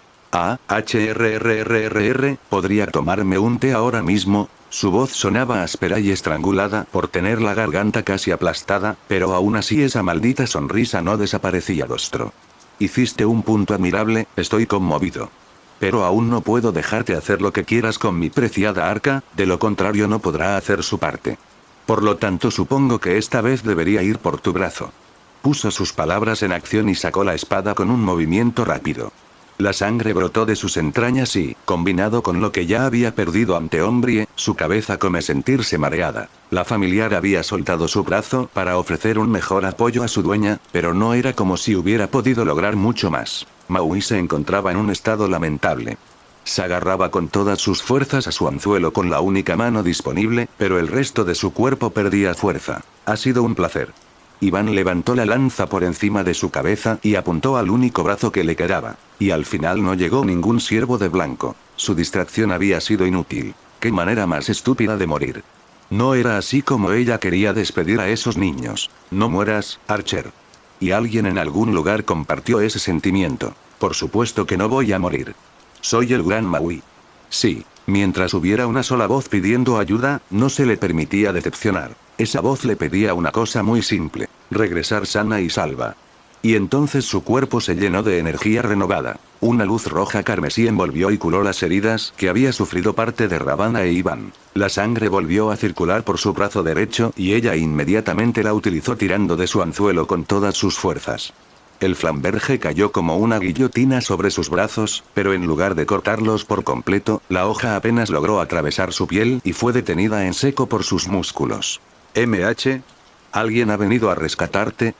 ¿podría tomarme un té ahora mismo? Su voz sonaba áspera y estrangulada por tener la garganta casi aplastada, pero aún así esa maldita sonrisa no desaparecía rostro. Hiciste un punto admirable, estoy conmovido. Pero aún no puedo dejarte hacer lo que quieras con mi preciada arca, de lo contrario no podrá hacer su parte. Por lo tanto supongo que esta vez debería ir por tu brazo. Puso sus palabras en acción y sacó la espada con un movimiento rápido. La sangre brotó de sus entrañas y, combinado con lo que ya había perdido ante Ombrie, su cabeza come sentirse mareada. La familiar había soltado su brazo para ofrecer un mejor apoyo a su dueña, pero no era como si hubiera podido lograr mucho más. Maui se encontraba en un estado lamentable. Se agarraba con todas sus fuerzas a su anzuelo con la única mano disponible, pero el resto de su cuerpo perdía fuerza. Ha sido un placer. Iván levantó la lanza por encima de su cabeza y apuntó al único brazo que le quedaba. Y al final no llegó ningún ciervo de blanco. Su distracción había sido inútil. ¡Qué manera más estúpida de morir! No era así como ella quería despedir a esos niños. No mueras, Archer. Y alguien en algún lugar compartió ese sentimiento. Por supuesto que no voy a morir. Soy el gran Maui. Sí, mientras hubiera una sola voz pidiendo ayuda, no se le permitía decepcionar. Esa voz le pedía una cosa muy simple: regresar sana y salva. Y entonces su cuerpo se llenó de energía renovada. Una luz roja carmesí envolvió y curó las heridas que había sufrido parte de Ravana e Iván. La sangre volvió a circular por su brazo derecho y ella inmediatamente la utilizó tirando de su anzuelo con todas sus fuerzas. El flamberge cayó como una guillotina sobre sus brazos, pero en lugar de cortarlos por completo, la hoja apenas logró atravesar su piel y fue detenida en seco por sus músculos. ¿MH? ¿Alguien ha venido a rescatarte?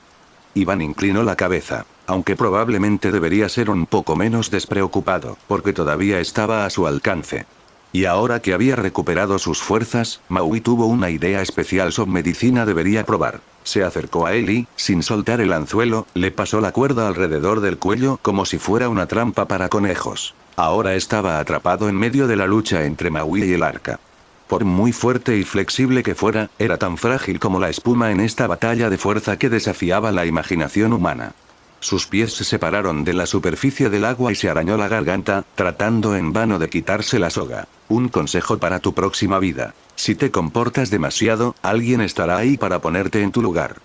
Iván inclinó la cabeza, aunque probablemente debería ser un poco menos despreocupado, porque todavía estaba a su alcance. Y ahora que había recuperado sus fuerzas, Maui tuvo una idea especial sobre medicina debería probar. Se acercó a él y, sin soltar el anzuelo, le pasó la cuerda alrededor del cuello como si fuera una trampa para conejos. Ahora estaba atrapado en medio de la lucha entre Maui y el arca. Por muy fuerte y flexible que fuera, era tan frágil como la espuma en esta batalla de fuerza que desafiaba la imaginación humana. Sus pies se separaron de la superficie del agua y se arañó la garganta, tratando en vano de quitarse la soga. Un consejo para tu próxima vida. Si te comportas demasiado, alguien estará ahí para ponerte en tu lugar.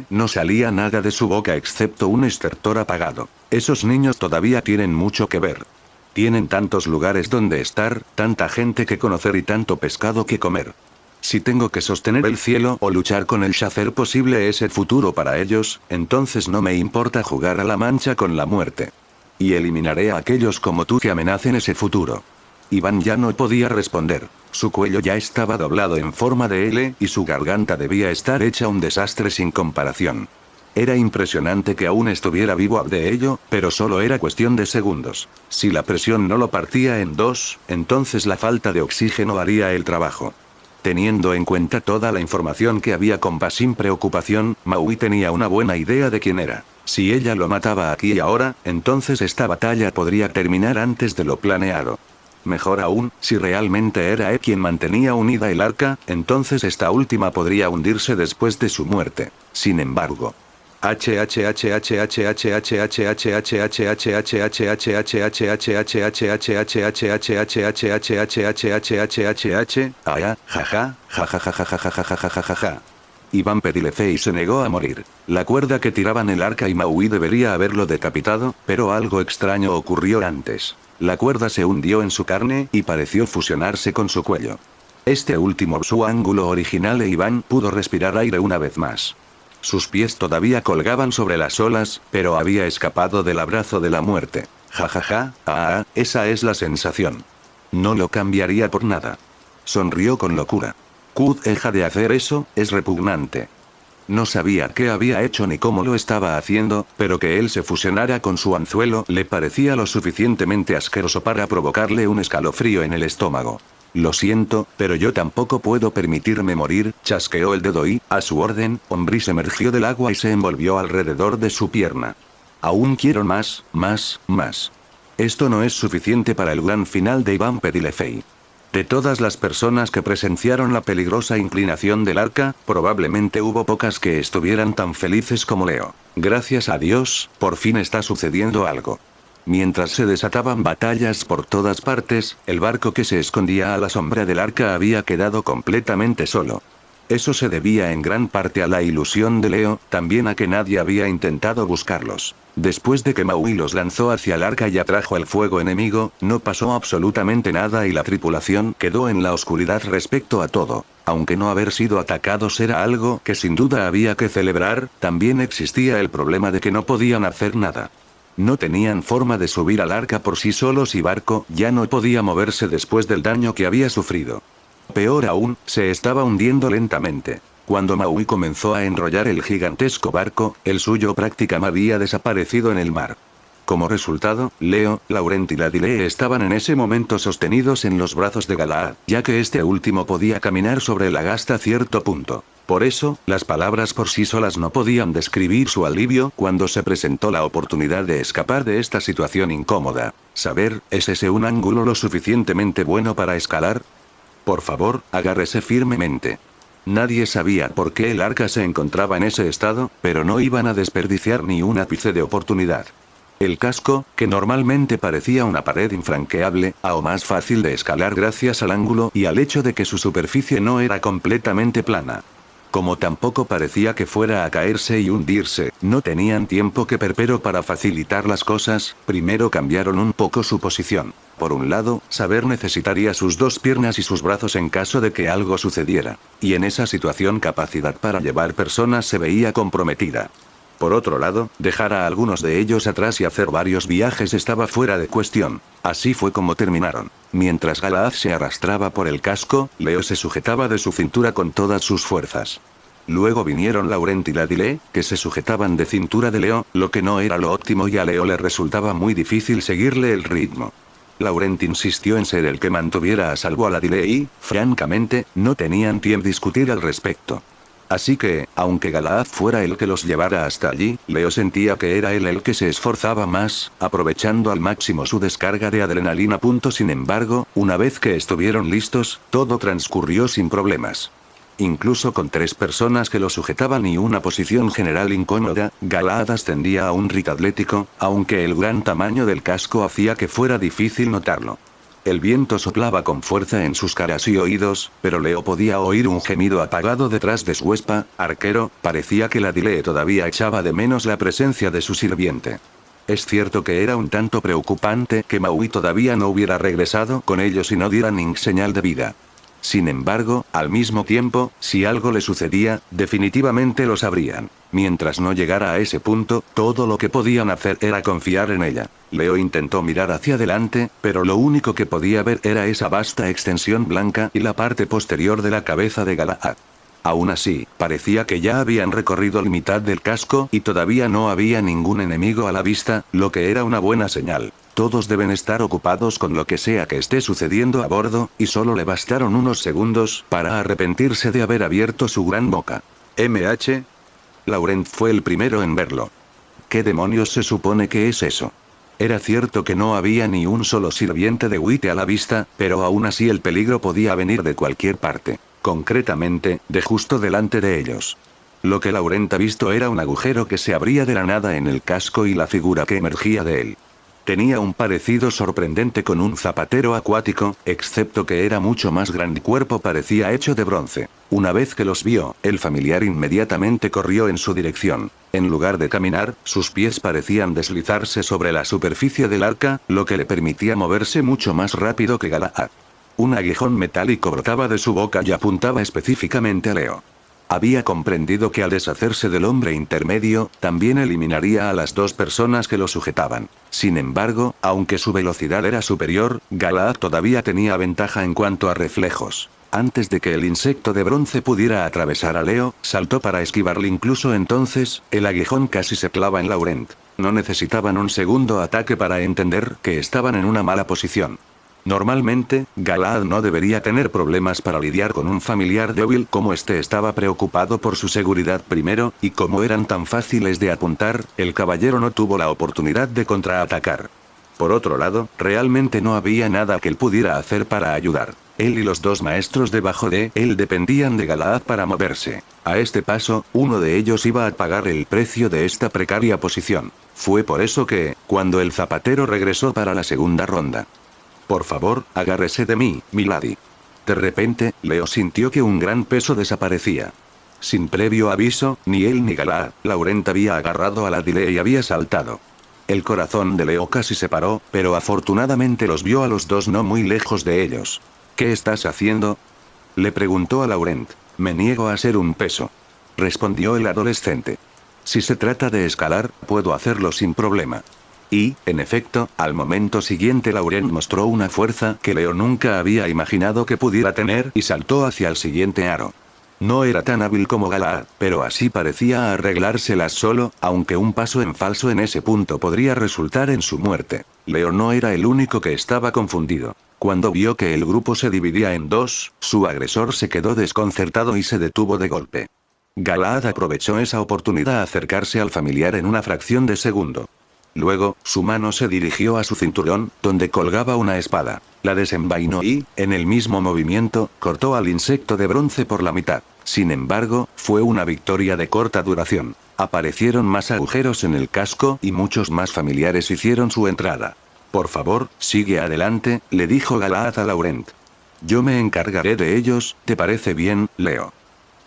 No salía nada de su boca excepto un estertor apagado. Esos niños todavía tienen mucho que ver. Tienen tantos lugares donde estar, tanta gente que conocer y tanto pescado que comer. Si tengo que sostener el cielo o luchar con el hacer posible ese futuro para ellos, entonces no me importa jugar a la mancha con la muerte. Y eliminaré a aquellos como tú que amenacen ese futuro. Iván ya no podía responder. Su cuello ya estaba doblado en forma de L y su garganta debía estar hecha un desastre sin comparación. Era impresionante que aún estuviera vivo de ello, pero solo era cuestión de segundos. Si la presión no lo partía en dos, entonces la falta de oxígeno haría el trabajo. Teniendo en cuenta toda la información que había con sin preocupación, Maui tenía una buena idea de quién era. Si ella lo mataba aquí y ahora, entonces esta batalla podría terminar antes de lo planeado. Mejor aún, si realmente era él quien mantenía unida el arca, entonces esta última podría hundirse después de su muerte. Sin embargo, Iván Pedilefei se negó a morir. La cuerda que tiraban el arca y Maui debería haberlo decapitado, pero algo extraño ocurrió antes. La cuerda se hundió en su carne y pareció fusionarse con su cuello. Este último su ángulo original e Iván pudo respirar aire una vez más. Sus pies todavía colgaban sobre las olas, pero había escapado del abrazo de la muerte. Esa es la sensación. No lo cambiaría por nada. Sonrió con locura. Deja de hacer eso, es repugnante. No sabía qué había hecho ni cómo lo estaba haciendo, pero que él se fusionara con su anzuelo le parecía lo suficientemente asqueroso para provocarle un escalofrío en el estómago. Lo siento, pero yo tampoco puedo permitirme morir, chasqueó el dedo y, a su orden, Ombris emergió del agua y se envolvió alrededor de su pierna. Aún quiero más. Esto no es suficiente para el gran final de Iván Pedilefei. De todas las personas que presenciaron la peligrosa inclinación del arca, probablemente hubo pocas que estuvieran tan felices como Leo. Gracias a Dios, por fin está sucediendo algo. Mientras se desataban batallas por todas partes, el barco que se escondía a la sombra del arca había quedado completamente solo. Eso se debía en gran parte a la ilusión de Leo, también a que nadie había intentado buscarlos. Después de que Maui los lanzó hacia el arca y atrajo el fuego enemigo, no pasó absolutamente nada y la tripulación quedó en la oscuridad respecto a todo. Aunque no haber sido atacados era algo que sin duda había que celebrar, también existía el problema de que no podían hacer nada. No tenían forma de subir al arca por sí solos y barco ya no podía moverse después del daño que había sufrido. Peor aún, se estaba hundiendo lentamente. Cuando Maui comenzó a enrollar el gigantesco barco, el suyo prácticamente había desaparecido en el mar. Como resultado, Leo, Laurent y Ladile estaban en ese momento sostenidos en los brazos de Galahad, ya que este último podía caminar sobre el lago hasta cierto punto. Por eso, las palabras por sí solas no podían describir su alivio cuando se presentó la oportunidad de escapar de esta situación incómoda. Saber, ¿es ese un ángulo lo suficientemente bueno para escalar? Por favor, agárrese firmemente. Nadie sabía por qué el arca se encontraba en ese estado, pero no iban a desperdiciar ni un ápice de oportunidad. El casco, que normalmente parecía una pared infranqueable, aún más fácil de escalar gracias al ángulo y al hecho de que su superficie no era completamente plana. Como tampoco parecía que fuera a caerse y hundirse, no tenían tiempo que perder para facilitar las cosas, primero cambiaron un poco su posición. Por un lado, Saber necesitaría sus dos piernas y sus brazos en caso de que algo sucediera. Y en esa situación capacidad para llevar personas se veía comprometida. Por otro lado, dejar a algunos de ellos atrás y hacer varios viajes estaba fuera de cuestión. Así fue como terminaron. Mientras Galahad se arrastraba por el casco, Leo se sujetaba de su cintura con todas sus fuerzas. Luego vinieron Laurent y Ladile, que se sujetaban de cintura de Leo, lo que no era lo óptimo y a Leo le resultaba muy difícil seguirle el ritmo. Laurent insistió en ser el que mantuviera a salvo a Ladile y, francamente, no tenían tiempo discutir al respecto. Así que, aunque Galahad fuera el que los llevara hasta allí, Leo sentía que era él el que se esforzaba más, aprovechando al máximo su descarga de adrenalina. Sin embargo, una vez que estuvieron listos, todo transcurrió sin problemas. Incluso con 3 personas que lo sujetaban y una posición general incómoda, Galahad ascendía a un ritmo atlético, aunque el gran tamaño del casco hacía que fuera difícil notarlo. El viento soplaba con fuerza en sus caras y oídos, pero Leo podía oír un gemido apagado detrás de su arquero. Parecía que Ladile todavía echaba de menos la presencia de su sirviente. Es cierto que era un tanto preocupante que Maui todavía no hubiera regresado con ellos y no diera ninguna señal de vida. Sin embargo, al mismo tiempo, si algo le sucedía, definitivamente lo sabrían. Mientras no llegara a ese punto, todo lo que podían hacer era confiar en ella. Leo intentó mirar hacia adelante, pero lo único que podía ver era esa vasta extensión blanca y la parte posterior de la cabeza de Galahad. Aún así, parecía que ya habían recorrido la mitad del casco y todavía no había ningún enemigo a la vista, lo que era una buena señal. Todos deben estar ocupados con lo que sea que esté sucediendo a bordo, y solo le bastaron unos segundos para arrepentirse de haber abierto su gran boca. ¿MH? Laurent fue el primero en verlo. ¿Qué demonios se supone que es eso? Era cierto que no había ni un solo sirviente de Witte a la vista, pero aún así el peligro podía venir de cualquier parte. Concretamente, de justo delante de ellos. Lo que Laurent ha visto era un agujero que se abría de la nada en el casco y la figura que emergía de él. Tenía un parecido sorprendente con un zapatero acuático, excepto que era mucho más grande. El cuerpo parecía hecho de bronce. Una vez que los vio, el familiar inmediatamente corrió en su dirección. En lugar de caminar, sus pies parecían deslizarse sobre la superficie del arca, lo que le permitía moverse mucho más rápido que Galahad. Un aguijón metálico brotaba de su boca y apuntaba específicamente a Leo. Había comprendido que al deshacerse del hombre intermedio, también eliminaría a las 2 personas que lo sujetaban. Sin embargo, aunque su velocidad era superior, Galahad todavía tenía ventaja en cuanto a reflejos. Antes de que el insecto de bronce pudiera atravesar a Leo, saltó para esquivarle. Incluso entonces, el aguijón casi se clava en Laurent. No necesitaban un segundo ataque para entender que estaban en una mala posición. Normalmente, Galahad no debería tener problemas para lidiar con un familiar débil como este. Estaba preocupado por su seguridad primero, y como eran tan fáciles de apuntar, el caballero no tuvo la oportunidad de contraatacar. Por otro lado, realmente no había nada que él pudiera hacer para ayudar. Él y los dos maestros debajo de él dependían de Galaad para moverse. A este paso, uno de ellos iba a pagar el precio de esta precaria posición. Fue por eso que, cuando el zapatero regresó para la segunda ronda. Por favor, agárrese de mí, milady. De repente, Leo sintió que un gran peso desaparecía. Sin previo aviso, ni él ni Galaad, Laurent había agarrado a Ladile y había saltado. El corazón de Leo casi se paró, pero afortunadamente los vio a los dos no muy lejos de ellos. ¿Qué estás haciendo?, le preguntó a Laurent. Me niego a ser un peso, respondió el adolescente. Si se trata de escalar, puedo hacerlo sin problema. Y, en efecto, al momento siguiente Laurent mostró una fuerza que Leo nunca había imaginado que pudiera tener y saltó hacia el siguiente aro. No era tan hábil como Galaad, pero así parecía arreglárselas solo, aunque un paso en falso en ese punto podría resultar en su muerte. Leo no era el único que estaba confundido. Cuando vio que el grupo se dividía en dos, su agresor se quedó desconcertado y se detuvo de golpe. Galaad aprovechó esa oportunidad a acercarse al familiar en una fracción de segundo. Luego, su mano se dirigió a su cinturón, donde colgaba una espada. La desenvainó y, en el mismo movimiento, cortó al insecto de bronce por la mitad. Sin embargo, fue una victoria de corta duración. Aparecieron más agujeros en el casco y muchos más familiares hicieron su entrada. Por favor, sigue adelante, le dijo Galaad a Laurent. Yo me encargaré de ellos, ¿te parece bien, Leo?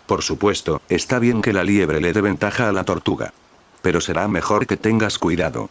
Por supuesto, está bien que la liebre le dé ventaja a la tortuga. Pero será mejor que tengas cuidado.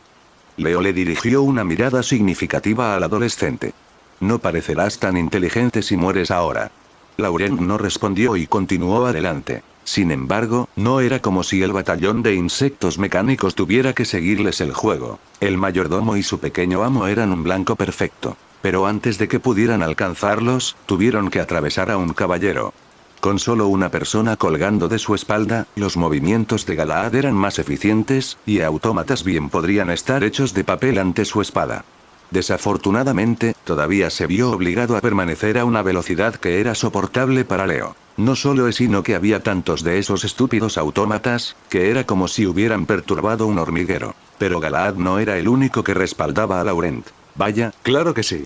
Leo le dirigió una mirada significativa al adolescente. No parecerás tan inteligente si mueres ahora. Laurent no respondió y continuó adelante. Sin embargo, no era como si el batallón de insectos mecánicos tuviera que seguirles el juego. El mayordomo y su pequeño amo eran un blanco perfecto. Pero antes de que pudieran alcanzarlos, tuvieron que atravesar a un caballero. Con solo una persona colgando de su espalda, los movimientos de Galaad eran más eficientes, y autómatas bien podrían estar hechos de papel ante su espada. Desafortunadamente, todavía se vio obligado a permanecer a una velocidad que era soportable para Leo. No solo es sino que había tantos de esos estúpidos autómatas, que era como si hubieran perturbado un hormiguero. Pero Galaad no era el único que respaldaba a Laurent. Vaya, claro que sí.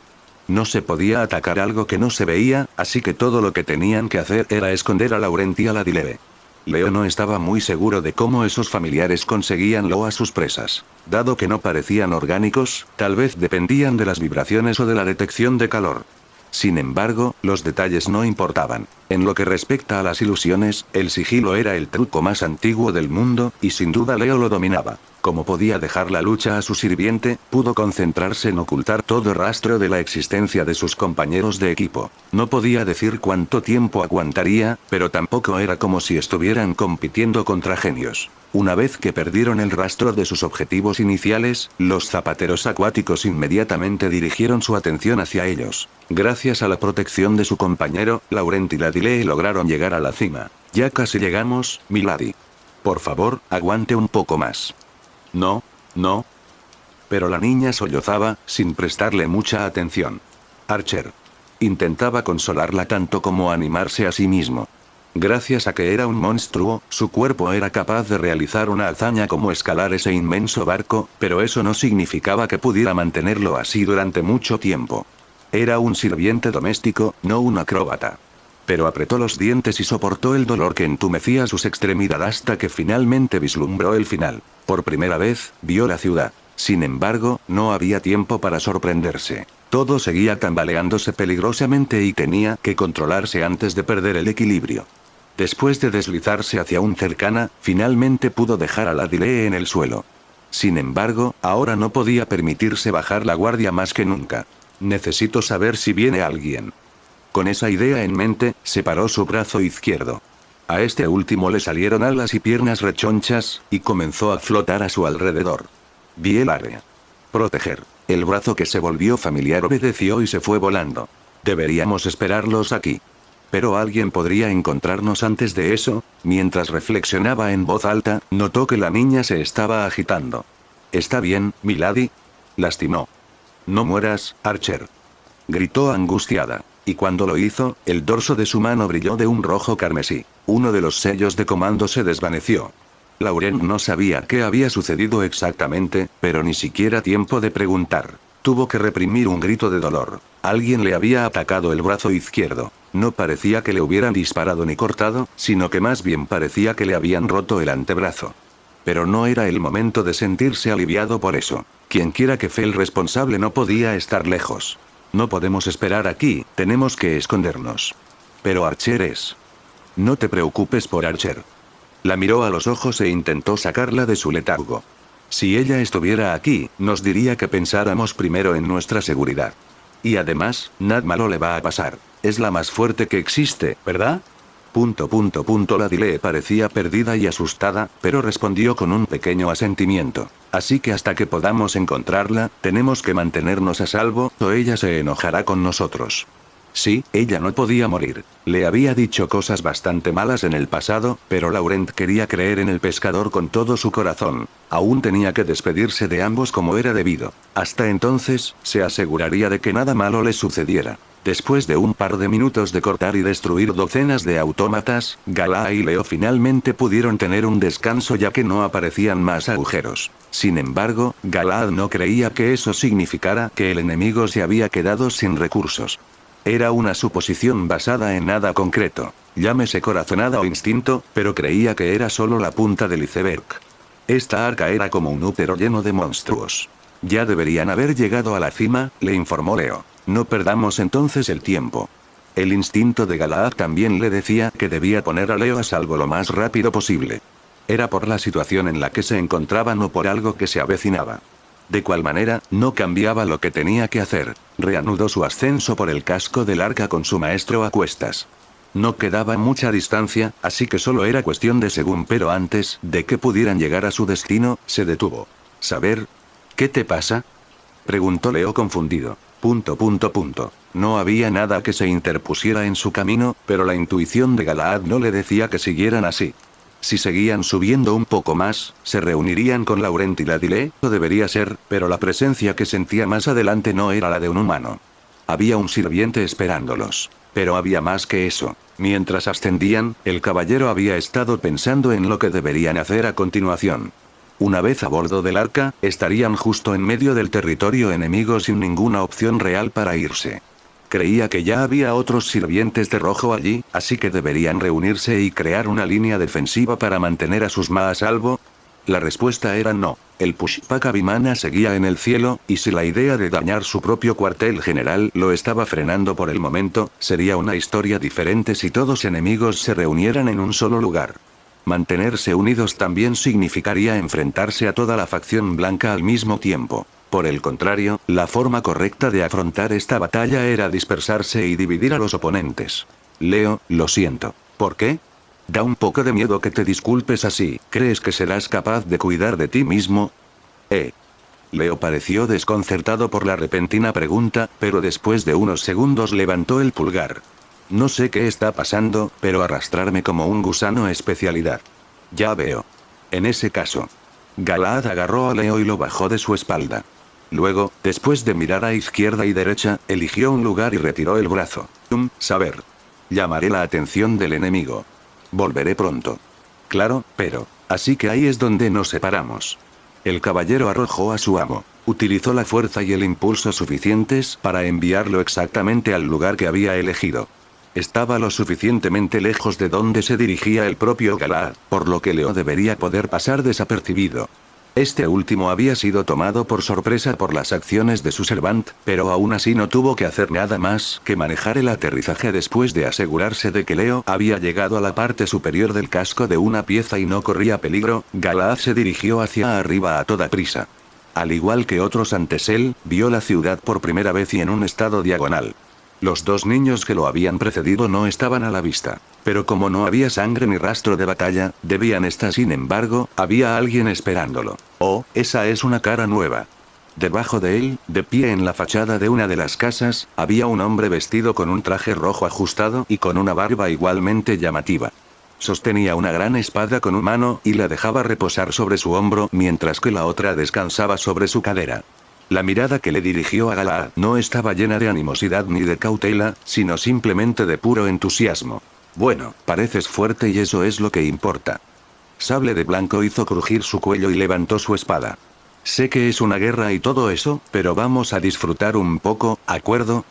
No se podía atacar algo que no se veía, así que todo lo que tenían que hacer era esconder a Laurent y a Ladile. Leo no estaba muy seguro de cómo esos familiares conseguíanlo a sus presas. Dado que no parecían orgánicos, tal vez dependían de las vibraciones o de la detección de calor. Sin embargo, los detalles no importaban. En lo que respecta a las ilusiones, el sigilo era el truco más antiguo del mundo, y sin duda Leo lo dominaba. Como podía dejar la lucha a su sirviente, pudo concentrarse en ocultar todo rastro de la existencia de sus compañeros de equipo. No podía decir cuánto tiempo aguantaría, pero tampoco era como si estuvieran compitiendo contra genios. Una vez que perdieron el rastro de sus objetivos iniciales, los zapateros acuáticos inmediatamente dirigieron su atención hacia ellos. Gracias a la protección de su compañero, Laurent y Ladile lograron llegar a la cima. Ya casi llegamos, milady. Por favor, aguante un poco más. No, no. Pero la niña sollozaba, sin prestarle mucha atención. Archer intentaba consolarla tanto como animarse a sí mismo. Gracias a que era un monstruo, su cuerpo era capaz de realizar una hazaña como escalar ese inmenso barco, pero eso no significaba que pudiera mantenerlo así durante mucho tiempo. Era un sirviente doméstico, no un acróbata. Pero apretó los dientes y soportó el dolor que entumecía sus extremidades hasta que finalmente vislumbró el final. Por primera vez, vio la ciudad. Sin embargo, no había tiempo para sorprenderse. Todo seguía tambaleándose peligrosamente y tenía que controlarse antes de perder el equilibrio. Después de deslizarse hacia un cercana, finalmente pudo dejar a Ladile en el suelo. Sin embargo, ahora no podía permitirse bajar la guardia más que nunca. Necesito saber si viene alguien. Con esa idea en mente, separó su brazo izquierdo. A este último le salieron alas y piernas rechonchas, y comenzó a flotar a su alrededor. Vi el área. Proteger. El brazo que se volvió familiar obedeció y se fue volando. Deberíamos esperarlos aquí. Pero alguien podría encontrarnos antes de eso. Mientras reflexionaba en voz alta, notó que la niña se estaba agitando. ¿Está bien, milady? Lastimó. No mueras, Archer. Gritó angustiada. Y cuando lo hizo, el dorso de su mano brilló de un rojo carmesí. Uno de los sellos de comando se desvaneció. Laurent no sabía qué había sucedido exactamente, pero ni siquiera tiempo de preguntar. Tuvo que reprimir un grito de dolor. Alguien le había atacado el brazo izquierdo. No parecía que le hubieran disparado ni cortado, sino que más bien parecía que le habían roto el antebrazo. Pero no era el momento de sentirse aliviado por eso. Quienquiera que fue el responsable no podía estar lejos. No podemos esperar aquí, tenemos que escondernos. Pero Archer es. No te preocupes por Archer. La miró a los ojos e intentó sacarla de su letargo. Si ella estuviera aquí, nos diría que pensáramos primero en nuestra seguridad. Y además, nada malo le va a pasar. Es la más fuerte que existe, ¿verdad? La Dile parecía perdida y asustada, pero respondió con un pequeño asentimiento. Así que hasta que podamos encontrarla, tenemos que mantenernos a salvo, o ella se enojará con nosotros. Sí, ella no podía morir. Le había dicho cosas bastante malas en el pasado, pero Laurent quería creer en el pescador con todo su corazón. Aún tenía que despedirse de ambos como era debido. Hasta entonces, se aseguraría de que nada malo les sucediera. Después de un par de minutos de cortar y destruir docenas de autómatas, Gala y Leo finalmente pudieron tener un descanso ya que no aparecían más agujeros. Sin embargo, Galaad no creía que eso significara que el enemigo se había quedado sin recursos. Era una suposición basada en nada concreto, llámese corazonada o instinto, pero creía que era solo la punta del iceberg. Esta arca era como un útero lleno de monstruos. Ya deberían haber llegado a la cima, le informó Leo. No perdamos entonces el tiempo. El instinto de Galaad también le decía que debía poner a Leo a salvo lo más rápido posible. Era por la situación en la que se encontraban o por algo que se avecinaba. De cual manera, no cambiaba lo que tenía que hacer. Reanudó su ascenso por el casco del arca con su maestro a cuestas. No quedaba mucha distancia, así que solo era cuestión de según, pero antes de que pudieran llegar a su destino, se detuvo. ¿Saber? ¿Qué te pasa? Preguntó Leo confundido. No había nada que se interpusiera en su camino, pero la intuición de Galaad no le decía que siguieran así. Si seguían subiendo un poco más, se reunirían con Laurent y la Dile, o debería ser, pero la presencia que sentía más adelante no era la de un humano. Había un sirviente esperándolos. Pero había más que eso. Mientras ascendían, el caballero había estado pensando en lo que deberían hacer a continuación. Una vez a bordo del arca, estarían justo en medio del territorio enemigo sin ninguna opción real para irse. Creía que ya había otros sirvientes de rojo allí, así que deberían reunirse y crear una línea defensiva para mantener a sus Ma a salvo. La respuesta era no. El Pushpaka Vimana seguía en el cielo, y si la idea de dañar su propio cuartel general lo estaba frenando por el momento, sería una historia diferente si todos enemigos se reunieran en un solo lugar. Mantenerse unidos también significaría enfrentarse a toda la facción blanca al mismo tiempo. Por el contrario, la forma correcta de afrontar esta batalla era dispersarse y dividir a los oponentes. Leo, lo siento. ¿Por qué? Da un poco de miedo que te disculpes así. ¿Crees que serás capaz de cuidar de ti mismo? Leo pareció desconcertado por la repentina pregunta, pero después de unos segundos levantó el pulgar. No sé qué está pasando, pero arrastrarme como un gusano es especialidad. Ya veo. En ese caso. Galaad agarró a Leo y lo bajó de su espalda. Luego, después de mirar a izquierda y derecha, eligió un lugar y retiró el brazo. Saber. Llamaré la atención del enemigo. Volveré pronto. Claro, pero. Así que ahí es donde nos separamos. El caballero arrojó a su amo. Utilizó la fuerza y el impulso suficientes para enviarlo exactamente al lugar que había elegido. Estaba lo suficientemente lejos de donde se dirigía el propio Galaad, por lo que Leo debería poder pasar desapercibido. Este último había sido tomado por sorpresa por las acciones de su servant, pero aún así no tuvo que hacer nada más que manejar el aterrizaje después de asegurarse de que Leo había llegado a la parte superior del casco de una pieza y no corría peligro. Galaad se dirigió hacia arriba a toda prisa. Al igual que otros antes él, vio la ciudad por primera vez y en un estado diagonal. Los dos niños que lo habían precedido no estaban a la vista. Pero como no había sangre ni rastro de batalla, debían estar. Sin embargo, había alguien esperándolo. Oh, esa es una cara nueva. Debajo de él, de pie en la fachada de una de las casas, había un hombre vestido con un traje rojo ajustado y con una barba igualmente llamativa. Sostenía una gran espada con una mano y la dejaba reposar sobre su hombro mientras que la otra descansaba sobre su cadera. La mirada que le dirigió a Galaad no estaba llena de animosidad ni de cautela, sino simplemente de puro entusiasmo. Bueno, pareces fuerte y eso es lo que importa. Sable de Blanco hizo crujir su cuello y levantó su espada. Sé que es una guerra y todo eso, pero vamos a disfrutar un poco, ¿acuerdo?